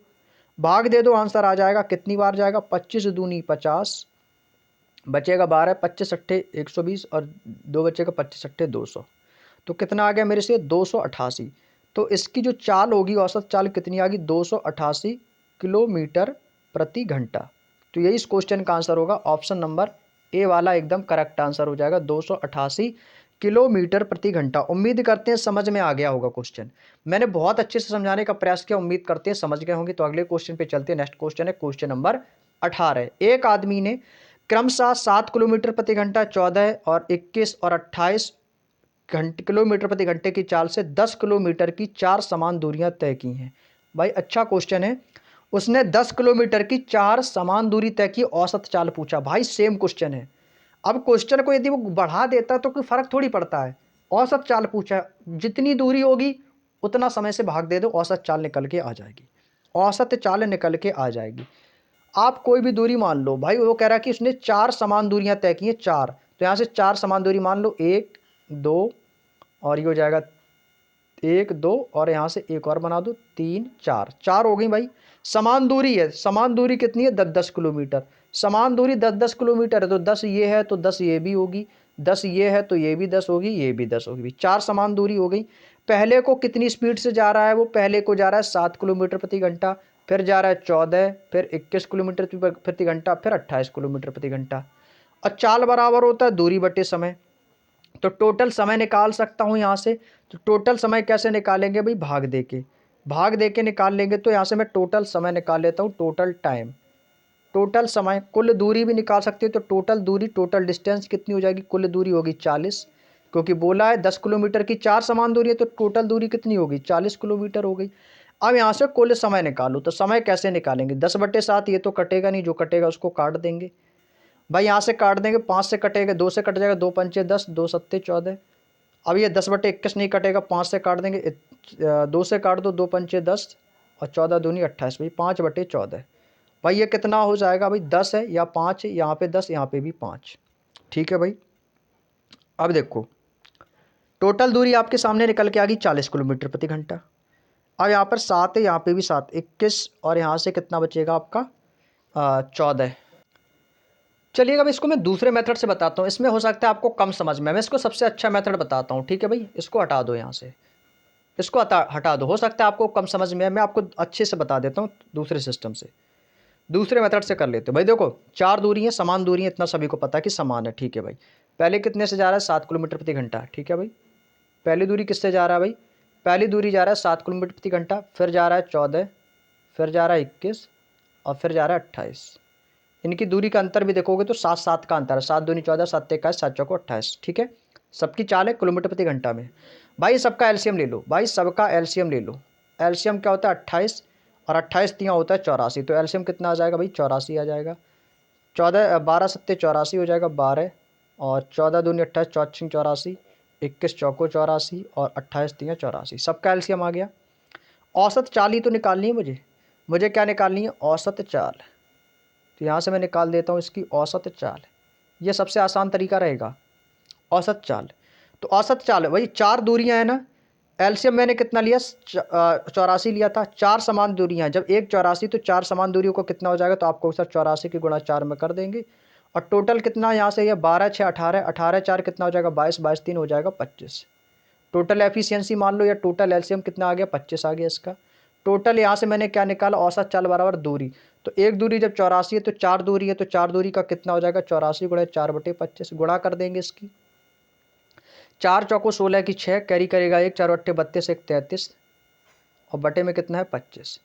भाग दे दो, आंसर आ जाएगा। कितनी बार जाएगा? 25 दूनी 50, बचेगा 12, 25 अट्ठे 120, और 2 बचेगा 25 अट्ठे 200। तो कितना आ गया मेरे से? 288। तो इसकी जो चाल होगी, औसत चाल कितनी आ गई? 288 किलोमीटर प्रति घंटा। तो यही इस क्वेश्चन का आंसर होगा, ऑप्शन नंबर ए वाला एकदम करेक्ट आंसर हो जाएगा, 288 किलोमीटर प्रति घंटा। उम्मीद करते हैं समझ में आ गया होगा क्वेश्चन। मैंने बहुत अच्छे से समझाने का प्रयास किया, उम्मीद करते हैं समझ गए होंगे। तो अगले क्वेश्चन पे चलते हैं। नेक्स्ट क्वेश्चन है क्वेश्चन नंबर 18। एक आदमी ने क्रमशः 7 किलोमीटर प्रति घंटा, 14 और 21 और 28 किलोमीटर प्रति घंटे की चाल से 10 किलोमीटर की 4 समान दूरियां तय की हैं। भाई अच्छा क्वेश्चन है। उसने 10 किलोमीटर की 4 समान दूरी तय की, औसत चाल पूछा। भाई सेम क्वेश्चन है। अब क्वेश्चन को यदि वो बढ़ा देता तो कोई फर्क थोड़ी पड़ता है। औसत चाल पूछा, जितनी दूरी होगी उतना समय से भाग दे दो, औसत चाल निकल के आ जाएगी, औसत चाल निकल के आ जाएगी। आप कोई भी दूरी मान लो भाई, वो कह रहा है कि उसने 4 समान दूरियां तय की हैं, 4। तो यहाँ से 4 समान दूरी मान लो, 1 2, और ये हो जाएगा 1 2, और यहाँ से एक और बना दो, 3 4, 4 हो गई भाई। समान दूरी है, समान दूरी कितनी है? 10-10 किलोमीटर। समान दूरी 10-10 किलोमीटर है, तो 10 ये है तो 10 ये भी होगी, 10 ये है तो ये भी 10 होगी, ये भी 10 होगी। 4 समान दूरी हो गई। पहले को कितनी स्पीड से जा रहा है? वो पहले को जा रहा है 7 किलोमीटर प्रति घंटा, फिर जा रहा है 14, फिर 21 किलोमीटर प्रति घंटा, फिर 28 किलोमीटर प्रति घंटा। और चाल बराबर होता है दूरी बटे समय। तो टोटल समय निकाल सकता हूँ यहाँ से। तो टोटल समय कैसे निकालेंगे भाई? भाग दे के, भाग दे के निकाल लेंगे। तो यहाँ से मैं टोटल समय निकाल लेता हूँ, टोटल टाइम, टोटल समय। कुल दूरी भी निकाल सकते हो, तो टोटल दूरी, टोटल डिस्टेंस कितनी हो जाएगी? कुल दूरी होगी 40, क्योंकि बोला है 10 किलोमीटर की 4 समान दूरी है, तो टोटल दूरी कितनी होगी 40 किलोमीटर हो गई। अब यहाँ से कुल समय निकालो, तो समय कैसे निकालेंगे, 10/7 ये तो कटेगा नहीं, जो कटेगा उसको काट देंगे भाई, यहाँ से काट देंगे, 5 से कटेगा, 2 से कट जाएगा, 2 पंचे 10, 2 सत्ते 14। अब ये 10/21 नहीं कटेगा, 5 से काट देंगे, 2 से काट दो, 2 पंचे 10 और 14 दूनी 28 भाई, 5/14 भाई। ये कितना हो जाएगा भाई, 10 है या 5 है, यहाँ पे 10, यहाँ पे भी 5। ठीक है भाई। अब देखो टोटल दूरी आपके सामने निकल के आ गई 40 किलोमीटर प्रति घंटा। अब यहाँ पर 7 है, यहाँ पे भी 7, 21 और यहाँ से कितना बचेगा आपका 14। चलिएगा भाई, इसको मैं दूसरे मेथड से बताता हूँ, इसमें हो सकता है आपको कम समझ में, मैं इसको सबसे अच्छा मेथड बताता हूँ। ठीक है भाई, इसको हटा दो, यहाँ से इसको हटा दो, हो सकता है आपको कम समझ में है, मैं आपको अच्छे से बता देता हूँ दूसरे सिस्टम से, दूसरे मेथड से कर लेते हो भाई। देखो 4 दूरी है, समान दूरी है, इतना सभी को पता है कि समान है। ठीक है भाई, पहले कितने से जा रहा है 7 किलोमीटर प्रति घंटा। ठीक है भाई, पहली दूरी किससे जा रहा है भाई, पहली दूरी जा रहा है 7 किलोमीटर प्रति घंटा, फिर जा रहा है 14, फिर जा रहा है 21 और फिर जा रहा है 28। इनकी दूरी का अंतर भी देखोगे तो 7 का अंतर है, 7 दूनी 14, 7 21, 7 चौको 28। ठीक है, सबकी चाल है किलोमीटर प्रति घंटा में। भाई सबका एलसीएम ले लो, भाई सबका एलसीएम ले लो। एलसीएम क्या होता है 28 और 28 तियाँ होता है 84, तो एलसीएम कितना आ जाएगा भाई 84 आ जाएगा। 12 सत्ते 84 हो जाएगा 12, और 14 दूनी 28, 14 84, 21 चौको 84 और 28 तियाँ 84, सबका एलसीएम आ गया। औसत चाल ही तो निकालनी है मुझे क्या निकालनी है, औसत चाल। तो यहाँ से मैं निकाल देता हूँ इसकी औसत चाल, ये सबसे आसान तरीका रहेगा औसत चाल। तो औसत चाल वही 4 दूरियां हैं ना, एलसीएम मैंने कितना लिया 84 लिया था, 4 समान दूरियां हैं, जब एक 84 तो 4 समान दूरियों को कितना हो जाएगा, तो आपको सर 84 की गुणा 4 में कर देंगे, और टोटल कितना यहाँ से ये 12 6 18, 18 4 कितना हो जाएगा 22, 22 3 हो जाएगा 25। टोटल एफिशिएंसी मान लो या टोटल एलसीएम कितना आ गया 25 आ गया इसका। टोटल यहाँ से मैंने क्या निकाला, औसत चाल बराबर दूरी। तो एक दूरी जब 84 है तो 4 दूरी है, तो 4 दूरी का कितना हो जाएगा 84 गुणा 4/25, गुणा कर देंगे इसकी। 4 चौको 16 की 6, कैरी करेगा 1, 4 अट्ठे 32, 1 33 और बटे में कितना है 25।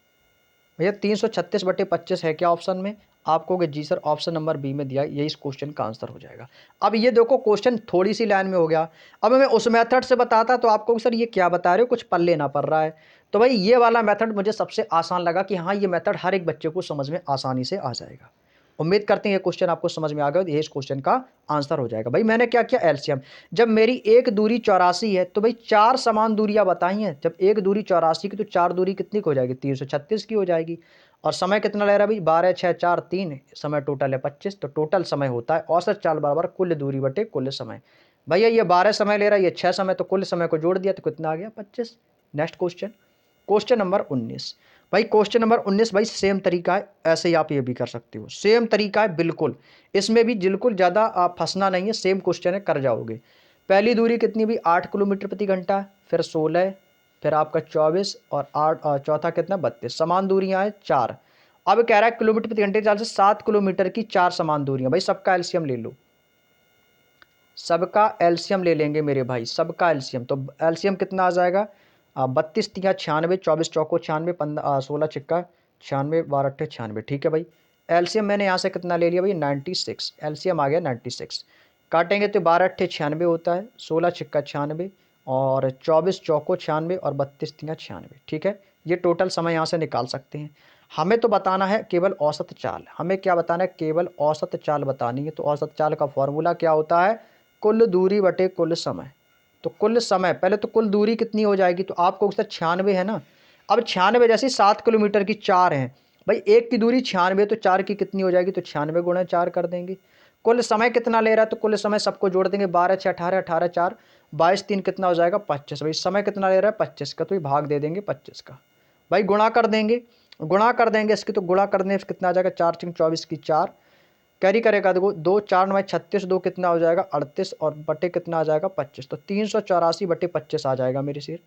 भैया 336/25 है क्या ऑप्शन में, आप कहोगे जी सर ऑप्शन नंबर बी में दिया, यही इस क्वेश्चन का आंसर हो जाएगा। अब ये देखो क्वेश्चन थोड़ी सी लाइन में हो गया, अब मैं उस मेथड से बताता तो आपको सर ये क्या बता रहे हो, कुछ पल्ले ना पड़ रहा है। तो भाई ये वाला मेथड मुझे सबसे आसान लगा कि हाँ ये मेथड हर एक बच्चे को समझ में आसानी से आ जाएगा। उम्मीद करते हैं ये क्वेश्चन आपको समझ में आ गया, ये इस क्वेश्चन का आंसर हो जाएगा। भाई मैंने क्या किया एलसीएम, जब मेरी एक दूरी 84 है तो भाई 4 समान दूरियां बताई हैं, जब एक दूरी 84 की तो 4 दूरी कितनी की हो जाएगी 336 की हो जाएगी। और समय कितना ले रहा है भाई 12 6 4 3, समय टोटल है 25, तो टोटल समय होता है औसत चाल बराबर कुल दूरी बटे कुल समय। भैया ये 12 समय ले रहा है, ये 6 समय, तो कुल समय को जोड़ दिया तो कितना आ गया 25। Next question, question number 19। भाई क्वेश्चन नंबर 19 भाई सेम तरीका है, ऐसे ही आप ये भी कर सकते हो, सेम तरीका है बिल्कुल, इसमें भी बिल्कुल ज़्यादा आप फंसना नहीं है, सेम क्वेश्चन है कर जाओगे। पहली दूरी कितनी भी 8 किलोमीटर प्रति घंटा, फिर 16, फिर आपका 24 और 8, चौथा कितना 32, समान दूरियां हैं 4। अब कह रहा है किलोमीटर प्रति घंटे के चाल से 7 किलोमीटर की 4 समान दूरियां, भाई सबका एलसीएम ले लो, सबका एलसीएम ले लेंगे मेरे भाई, सबका एलसीएम। तो एलसीएम कितना आ जाएगा 32 तिया 96, 24 चौको 96, 16 छिक्का 96, 12 अट्ठे 96। ठीक है भाई, एलसीएम मैंने यहाँ से कितना ले लिया भाई 96, एलसीएम आ गया 96। काटेंगे तो 12 अट्ठे 96 होता है, 16 छिक्का 96 और 24 चौको 96 और 32 तिया 96। ठीक है, ये टोटल समय यहाँ से निकाल सकते हैं। हमें तो बताना है केवल औसत चाल, हमें क्या बताना है केवल औसत चाल बतानी है। तो औसत चाल का फॉर्मूला क्या होता है, कुल दूरी बटे कुल समय। तो कुल समय, पहले तो कुल दूरी कितनी हो जाएगी, तो आपको सर 96 है ना, अब 96 जैसे 7 किलोमीटर की 4 हैं, भाई एक की दूरी 96 तो 4 की कितनी हो जाएगी, तो 96 गुणा 4 कर देंगे। कुल समय कितना ले रहा है, तो कुल समय सबको जोड़ देंगे, 12 6 18, 18 4 22 3 कितना हो जाएगा 25। भाई समय कितना ले रहा है 25 का, तो ये भाग दे देंगे 25 का, भाई गुणा कर देंगे, गुणा कर देंगे इसकी, तो गुणा करने से कितना आ जाएगा 4 6 24 की 4, कैरी करेगा देखो 2 4 9 36, 2 कितना हो जाएगा 38 और बटे कितना आ जाएगा 25, तो 384/25 आ जाएगा मेरे सिर।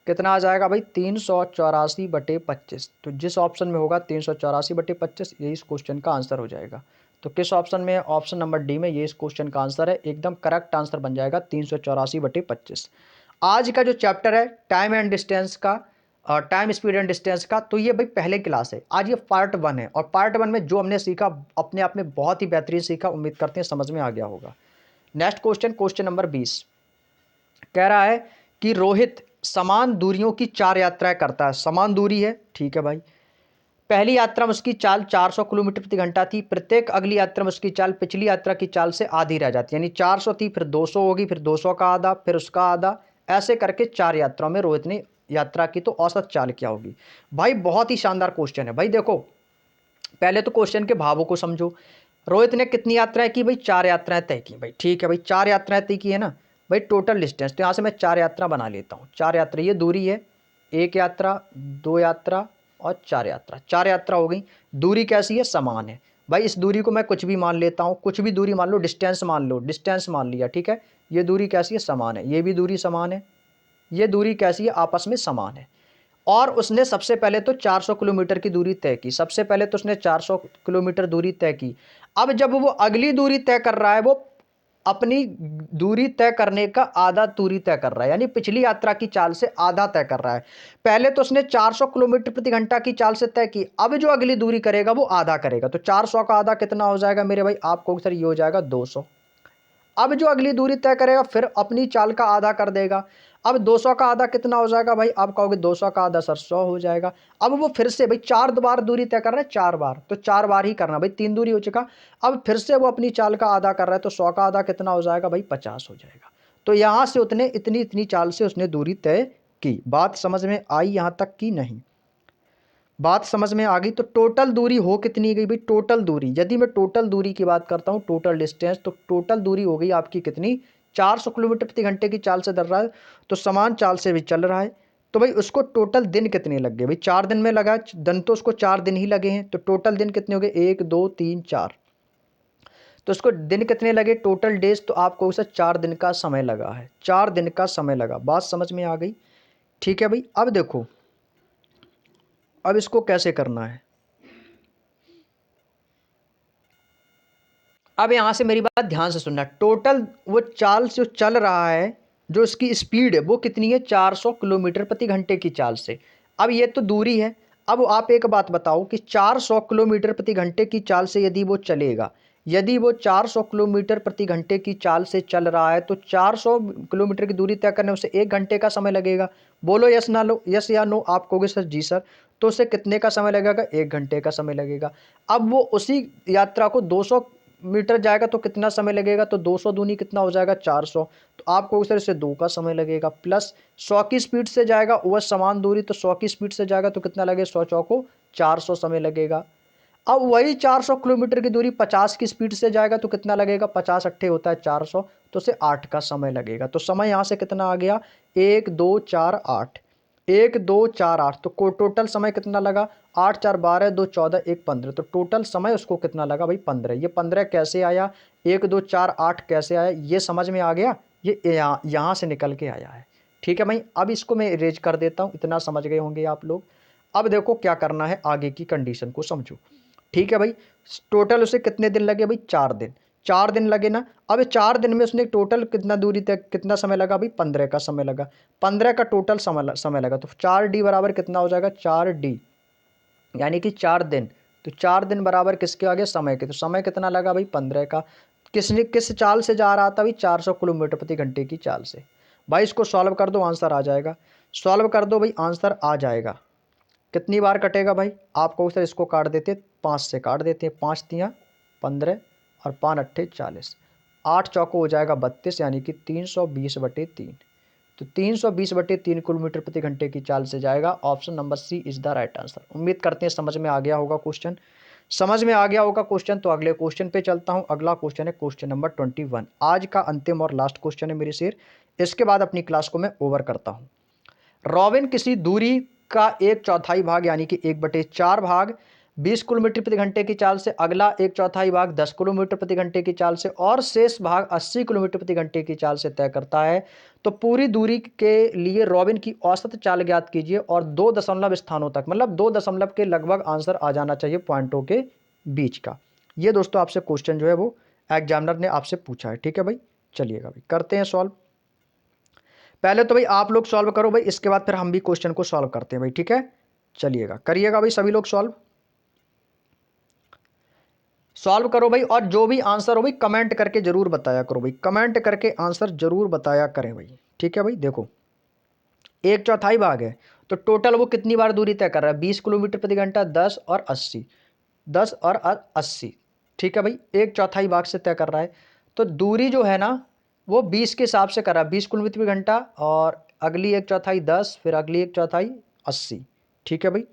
कितना आ जाएगा भाई 384/25, तो जिस ऑप्शन में होगा 384/25 यही इस क्वेश्चन का आंसर हो जाएगा। तो किस ऑप्शन में, ऑप्शन नंबर डी में ये इस क्वेश्चन का आंसर है, एकदम करेक्ट आंसर बन जाएगा 384/25। आज का जो चैप्टर है टाइम एंड डिस्टेंस का, टाइम स्पीड एंड डिस्टेंस का, तो ये भाई पहले क्लास है, आज ये पार्ट 1 है, और पार्ट 1 में जो हमने सीखा अपने आप में बहुत ही बेहतरीन सीखा, उम्मीद करते हैं समझ में आ गया होगा। नेक्स्ट क्वेश्चन, क्वेश्चन नंबर 20 कह रहा है कि रोहित समान दूरियों की 4 यात्राएं करता है। समान दूरी है, ठीक है भाई। पहली यात्रा में उसकी चाल 400 किलोमीटर प्रति घंटा थी। प्रत्येक अगली यात्रा में उसकी चाल पिछली यात्रा की चाल से आधी रह जाती है, यानी 400 थी, फिर 200 होगी, फिर 200 का आधा, फिर उसका आधा, ऐसे करके 4 यात्राओं में रोहित ने यात्रा की, तो औसत चाल क्या होगी। भाई बहुत ही शानदार क्वेश्चन है भाई। देखो पहले तो क्वेश्चन के भावों को समझो। रोहित ने कितनी यात्राएं की भाई, 4 यात्राएं तय की भाई, ठीक है भाई। 4 यात्राएं तय की है ना भाई, टोटल डिस्टेंस, तो यहाँ से मैं 4 यात्रा बना लेता हूँ। 4 यात्रा, ये दूरी है, 1 यात्रा, 2 यात्रा और 4 यात्रा। 4 यात्रा हो गई। दूरी कैसी है, समान है भाई। इस दूरी को मैं कुछ भी मान लेता हूँ, कुछ भी दूरी मान लो, डिस्टेंस मान लो, डिस्टेंस मान लिया, ठीक है। ये दूरी कैसी है, समान है। ये भी दूरी समान है। ये दूरी कैसी है, आपस में समान है। और उसने सबसे पहले तो 400 किलोमीटर की दूरी तय की। सबसे पहले तो उसने 400 किलोमीटर दूरी तय की। अब जब वो अगली दूरी तय कर रहा है, वो अपनी दूरी तय करने का आधा दूरी तय कर रहा है, यानी पिछली यात्रा की चाल से आधा तय कर रहा है। पहले तो उसने 400 किलोमीटर प्रति घंटा की चाल से तय की, अब जो अगली दूरी करेगा वो आधा करेगा। तो 400 का आधा कितना हो जाएगा मेरे भाई, आपको सर ये हो जाएगा 200। अब जो अगली दूरी तय करेगा फिर अपनी चाल का आधा कर देगा। अब 200 का आधा कितना हो जाएगा भाई, आप कहोगे 200 का आधा सर 100 हो जाएगा। अब वो फिर से भाई 4 बार दूरी तय कर रहा है, 4 बार, तो 4 बार ही करना भाई, 3 दूरी हो चुका। अब फिर से वो अपनी चाल का आधा कर रहा है, तो 100 का आधा कितना हो जाएगा भाई, 50 हो जाएगा। तो यहां से उतने इतनी इतनी चाल से उसने दूरी तय की। बात समझ में आई यहां तक की नहीं, बात समझ में आ गई। तो टोटल दूरी हो कितनी गई भाई, टोटल दूरी, यदि मैं टोटल दूरी की बात करता हूं, टोटल डिस्टेंस, तो टोटल दूरी हो गई आपकी कितनी, 400 किलोमीटर प्रति घंटे की चाल से चल रहा है, तो समान चाल से भी चल रहा है। तो भाई उसको टोटल दिन कितने लग गए भाई, 4 दिन में लगा, दिन तो उसको 4 दिन ही लगे हैं। तो टोटल दिन कितने हो गए, 1 2 3 4, तो उसको दिन कितने लगे टोटल डेज, तो आपको उसे 4 दिन का समय लगा है, 4 दिन का समय लगा। बात समझ में आ गई, ठीक है भाई। अब देखो अब इसको कैसे करना है। अब यहां से मेरी बात ध्यान से सुनना। टोटल वो चाल जो चल रहा है, जो इसकी स्पीड है वो कितनी है, 400 किलोमीटर प्रति घंटे की चाल से। अब ये तो दूरी है। अब आप एक बात बताओ कि 400 किलोमीटर प्रति घंटे की चाल से यदि वो चलेगा, यदि वो 400 किलोमीटर प्रति घंटे की चाल से चल रहा है, तो 400 किलोमीटर की दूरी तय करने में उसे 1 घंटे का समय लगेगा। बोलो यस ना लो, यस या नो, आप कहोगे सर जी सर, तो उसे कितने का समय लगेगा, 1 घंटे का समय लगेगा। अब वो उसी यात्रा को 200 मीटर जाएगा तो कितना समय लगेगा, तो 200 दूनी कितना हो जाएगा, 400। तो आपको सर इससे 2 का समय लगेगा, प्लस 100 की स्पीड से जाएगा वह समान दूरी, तो 100 की स्पीड से जाएगा तो कितना लगेगा, 100 चौको 400 समय लगेगा। अब वही 400 किलोमीटर की दूरी 50 की स्पीड से जाएगा तो कितना लगेगा, 50 अट्ठे होता है 400, तो उसे 8 का समय लगेगा। तो समय यहाँ से कितना आ गया, 1 2 4 8, 1 2 4 8, तो टोटल समय कितना लगा, 8 4 12 2 14 1 15, तो टोटल समय उसको कितना लगा भाई 15। ये 15 कैसे आया, 1 2 4 8 कैसे आया, ये समझ में आ गया, ये यहाँ से निकल के आया है, ठीक है भाई। अब इसको मैं इरेज कर देता हूँ, इतना समझ गए होंगे आप लोग। अब देखो क्या करना है, आगे की कंडीशन को समझो, ठीक है भाई। टोटल उसे कितने दिन लगे भाई, 4 दिन, 4 दिन लगे ना। अब 4 दिन में उसने टोटल कितना दूरी तक कितना समय लगा भाई, 15 का समय लगा, 15 का टोटल समय लगा। तो 4D बराबर कितना हो जाएगा, 4D, यानी कि 4 दिन। तो 4 दिन बराबर किसके आ गए, समय के। तो समय कितना लगा भाई, 15 का। किसने किस चाल से जा रहा था भाई, 400 किलोमीटर प्रति घंटे की चाल से। भाई इसको सॉल्व कर दो, आंसर आ जाएगा। सॉल्व कर दो भाई, आंसर आ जाएगा। कितनी बार कटेगा भाई, आपको सर इसको काट देते 5 से काट देते हैं, 5 तियाँ 15 और 5 अट्ठे 40, 8 चौको हो जाएगा 32, यानी कि 320/3। तो 320/3 किलोमीटर प्रति घंटे की चाल से जाएगा। Option number C is the right answer. उम्मीद करते हैं समझ में आ गया होगा क्वेश्चन। समझ में आ गया होगा क्वेश्चन, तो अगले क्वेश्चन पे चलता हूं। अगला क्वेश्चन है क्वेश्चन नंबर 21, आज का अंतिम और लास्ट क्वेश्चन है मेरे शेर। इसके बाद अपनी क्लास को मैं ओवर करता हूं। रॉबिन किसी दूरी का 1/4 भाग, यानी कि 1/4 भाग 20 किलोमीटर प्रति घंटे की चाल से, अगला 1/4 भाग 10 किलोमीटर प्रति घंटे की चाल से, और शेष भाग 80 किलोमीटर प्रति घंटे की चाल से तय करता है। तो पूरी दूरी के लिए रॉबिन की औसत चाल ज्ञात कीजिए, और 2 दशमलव स्थानों तक, मतलब 2 दशमलव के लगभग आंसर आ जाना चाहिए पॉइंटों के बीच का। ये दोस्तों आपसे क्वेश्चन जो है वो एग्जामिनर ने आपसे पूछा है, ठीक है भाई। चलिएगा भाई करते हैं सॉल्व। पहले तो भाई आप लोग सॉल्व करो भाई, इसके बाद फिर हम भी क्वेश्चन को सॉल्व करते हैं भाई, ठीक है। चलिएगा करिएगा भाई सभी लोग सॉल्व। सॉल्व करो भाई, और जो भी आंसर हो भाई कमेंट करके जरूर बताया करो भाई, कमेंट करके आंसर जरूर बताया करें भाई। ठीक है भाई, देखो 1/4 भाग है, तो टोटल वो कितनी बार दूरी तय कर रहा है, 20 किलोमीटर प्रति घंटा, 10 और 80, 10 और 80। ठीक है भाई, 1/4 भाग से तय कर रहा है, तो दूरी जो है ना वो 20 के हिसाब से कर रहा है, 20 किलोमीटर प्रति घंटा, और अगली 1/4 10, फिर अगली 1/4 80। ठीक है भाई,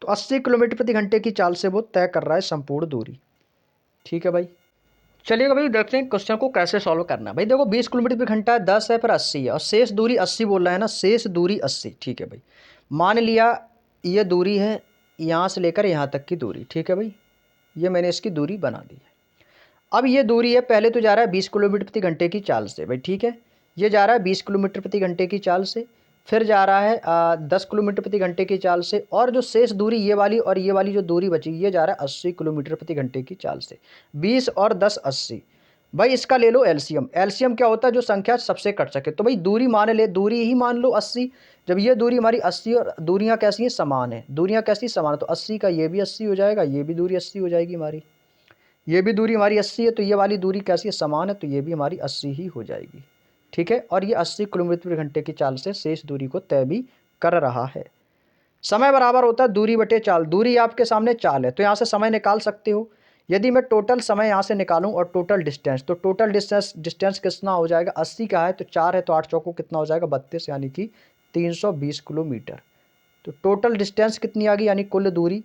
तो 80 किलोमीटर प्रति घंटे की चाल से वो तय कर रहा है संपूर्ण दूरी। ठीक है भाई, चलिएगा भाई देखते हैं क्वेश्चन को कैसे सॉल्व करना है। भाई देखो 20 किलोमीटर प्रति घंटा है, 10 है, फिर 80 है, और शेष दूरी 80 बोल रहा है ना, शेष दूरी 80। ठीक है भाई, मान लिया ये दूरी है यहाँ से लेकर यहाँ तक की दूरी। ठीक है भाई, ये मैंने इसकी दूरी बना दी है। अब ये दूरी है, पहले तो जा रहा है 20 किलोमीटर प्रति घंटे की चाल से भाई। ठीक है, ये जा रहा है 20 किलोमीटर प्रति घंटे की चाल से, फिर जा रहा है 10 किलोमीटर प्रति घंटे की चाल से, और जो शेष दूरी ये वाली और ये वाली जो दूरी बची ये जा रहा है 80 किलोमीटर प्रति घंटे की चाल से। 20 और 10 80। भाई इसका ले लो एलसीएम। एलसीएम क्या होता है, जो संख्या सबसे कट सके। तो भाई दूरी मान ले, दूरी ही मान लो 80। जब ये दूरी हमारी 80 और दूरियाँ कैसी हैं, समान है, दूरियाँ कैसी समान है, तो 80 का ये भी 80 हो जाएगा, ये भी दूरी 80 हो जाएगी हमारी, ये भी दूरी हमारी 80 है, तो ये वाली दूरी कैसी है, समान है, तो ये भी हमारी 80 ही हो जाएगी। ठीक है, और ये 80 किलोमीटर प्रति घंटे की चाल से शेष दूरी को तय भी कर रहा है। समय बराबर होता है दूरी बटे चाल। दूरी आपके सामने चाल है, तो यहाँ से समय निकाल सकते हो। यदि मैं टोटल समय यहाँ से निकालूं और टोटल डिस्टेंस, तो टोटल डिस्टेंस कितना हो जाएगा, 80 का है तो 4 है, तो 8 चौको कितना हो जाएगा, 32, यानी कि 320 किलोमीटर। तो टोटल डिस्टेंस कितनी आ गई, यानी कुल दूरी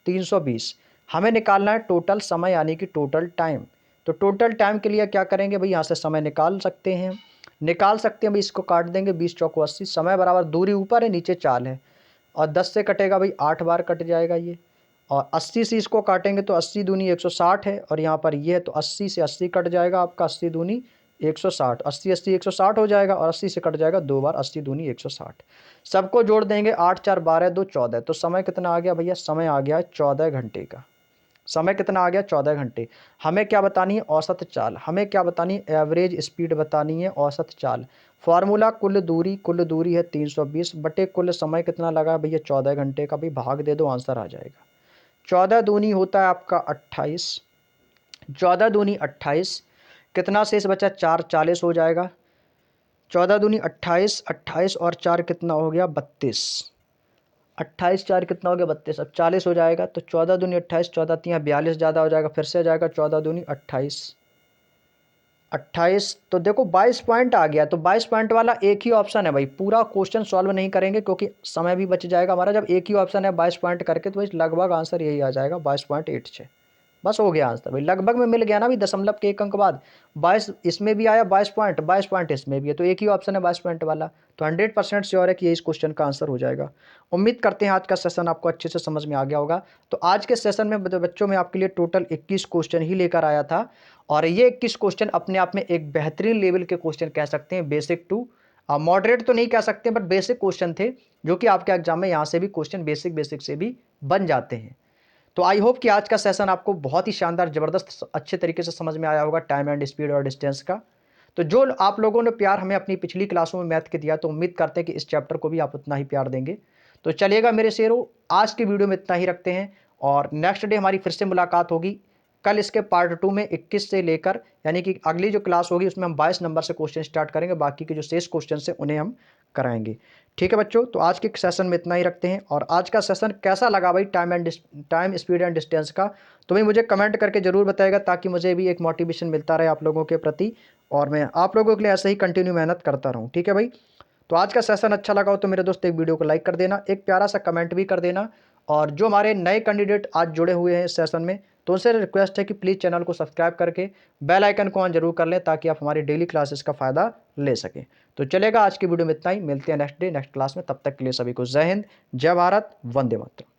320। हमें निकालना है टोटल समय, यानी कि टोटल टाइम। तो टोटल टाइम के लिए क्या करेंगे भाई, यहाँ से समय निकाल सकते हैं, भाई इसको काट देंगे, 20 चौको 80। समय बराबर दूरी ऊपर है, नीचे चाल है, और 10 से कटेगा भाई 8 बार कट जाएगा ये, और 80 से इसको काटेंगे तो 80 दूनी 160 है, और यहाँ पर ये है तो 80 से 80 कट जाएगा आपका, 80 दूनी 160, 80 80 160 हो जाएगा, और 80 से कट जाएगा 2 बार, 80 दूनी 160। सबको जोड़ देंगे, 8 4 12 2 14। तो समय कितना आ गया भैया, समय आ गया 14 घंटे का। समय कितना आ गया, 14 घंटे। हमें क्या बतानी है, औसत चाल। हमें क्या बतानी है, एवरेज स्पीड बतानी है, औसत चाल। फार्मूला कुल दूरी है 320 बटे कुल समय कितना लगा भैया, 14 घंटे का। भी भाग दे दो, आंसर आ जाएगा। 14 दूनी होता है आपका 28, 14 दूनी 28, कितना शेष बचा, 4 40 हो जाएगा। 14 दूनी 28, 28 और 4 कितना हो गया, 32। 28 4 कितना हो गया, 32। अब 40 हो जाएगा, तो 14 दूनी 28, 14 3 42 ज़्यादा हो जाएगा, फिर से आ जाएगा 14 दूनी 28, 28। तो देखो 22 पॉइंट आ गया। तो 22 पॉइंट वाला एक ही ऑप्शन है भाई, पूरा क्वेश्चन सॉल्व नहीं करेंगे क्योंकि समय भी बच जाएगा हमारा। जब एक ही ऑप्शन है 22 पॉइंट करके, तो भाई लगभग आंसर यही आ जाएगा, 22.86। बस हो गया आंसर भाई, लगभग में मिल गया ना भाई, दशमलव के 1 अंक बाद 22 इसमें भी आया, 22 पॉइंट इसमें भी है, तो एक ही ऑप्शन है 22 पॉइंट वाला। तो 100% श्योर है कि ये इस क्वेश्चन का आंसर हो जाएगा। उम्मीद करते हैं आज का सेशन आपको अच्छे से समझ में आ गया होगा। तो आज के सेशन में बच्चों में आपके लिए टोटल 21 क्वेश्चन ही लेकर आया था, और ये 21 क्वेश्चन अपने आप में एक बेहतरीन लेवल के क्वेश्चन कह सकते हैं, बेसिक टू मॉडरेट तो नहीं कह सकते, बट बेसिक क्वेश्चन थे, जो कि आपके एग्जाम में यहाँ से भी क्वेश्चन बेसिक से भी बन जाते हैं। तो आई होप कि आज का सेशन आपको बहुत ही शानदार, ज़बरदस्त, अच्छे तरीके से समझ में आया होगा, टाइम एंड स्पीड और डिस्टेंस का। तो जो आप लोगों ने प्यार हमें अपनी पिछली क्लासों में मैथ के दिया, तो उम्मीद करते हैं कि इस चैप्टर को भी आप उतना ही प्यार देंगे। तो चलिएगा मेरे शेरों, आज की वीडियो में इतना ही रखते हैं, और नेक्स्ट डे हमारी फिर से मुलाकात होगी। कल इसके पार्ट 2 में 21 से लेकर, यानी कि अगली जो क्लास होगी उसमें हम 22 नंबर से क्वेश्चन स्टार्ट करेंगे, बाकी के जो शेष क्वेश्चन हैं उन्हें हम कराएंगे। ठीक है बच्चों, तो आज के सेशन में इतना ही रखते हैं। और आज का सेशन कैसा लगा भाई, टाइम स्पीड एंड डिस्टेंस का, तो भाई मुझे कमेंट करके ज़रूर बताएगा, ताकि मुझे भी एक मोटिवेशन मिलता रहे आप लोगों के प्रति, और मैं आप लोगों के लिए ऐसे ही कंटिन्यू मेहनत करता रहूँ। ठीक है भाई, तो आज का सेशन अच्छा लगा हो तो मेरे दोस्त एक वीडियो को लाइक कर देना, एक प्यारा सा कमेंट भी कर देना। और जो हमारे नए कैंडिडेट आज जुड़े हुए हैं इस सेशन में, तो उनसे रिक्वेस्ट है कि प्लीज़ चैनल को सब्सक्राइब करके बेल आइकन को ऑन जरूर कर लें, ताकि आप हमारी डेली क्लासेस का फ़ायदा ले सकें। तो चलेगा, आज की वीडियो में इतना ही, मिलते हैं नेक्स्ट डे नेक्स्ट क्लास में। तब तक के लिए सभी को जय हिंद, जय भारत, वंदे मातरम।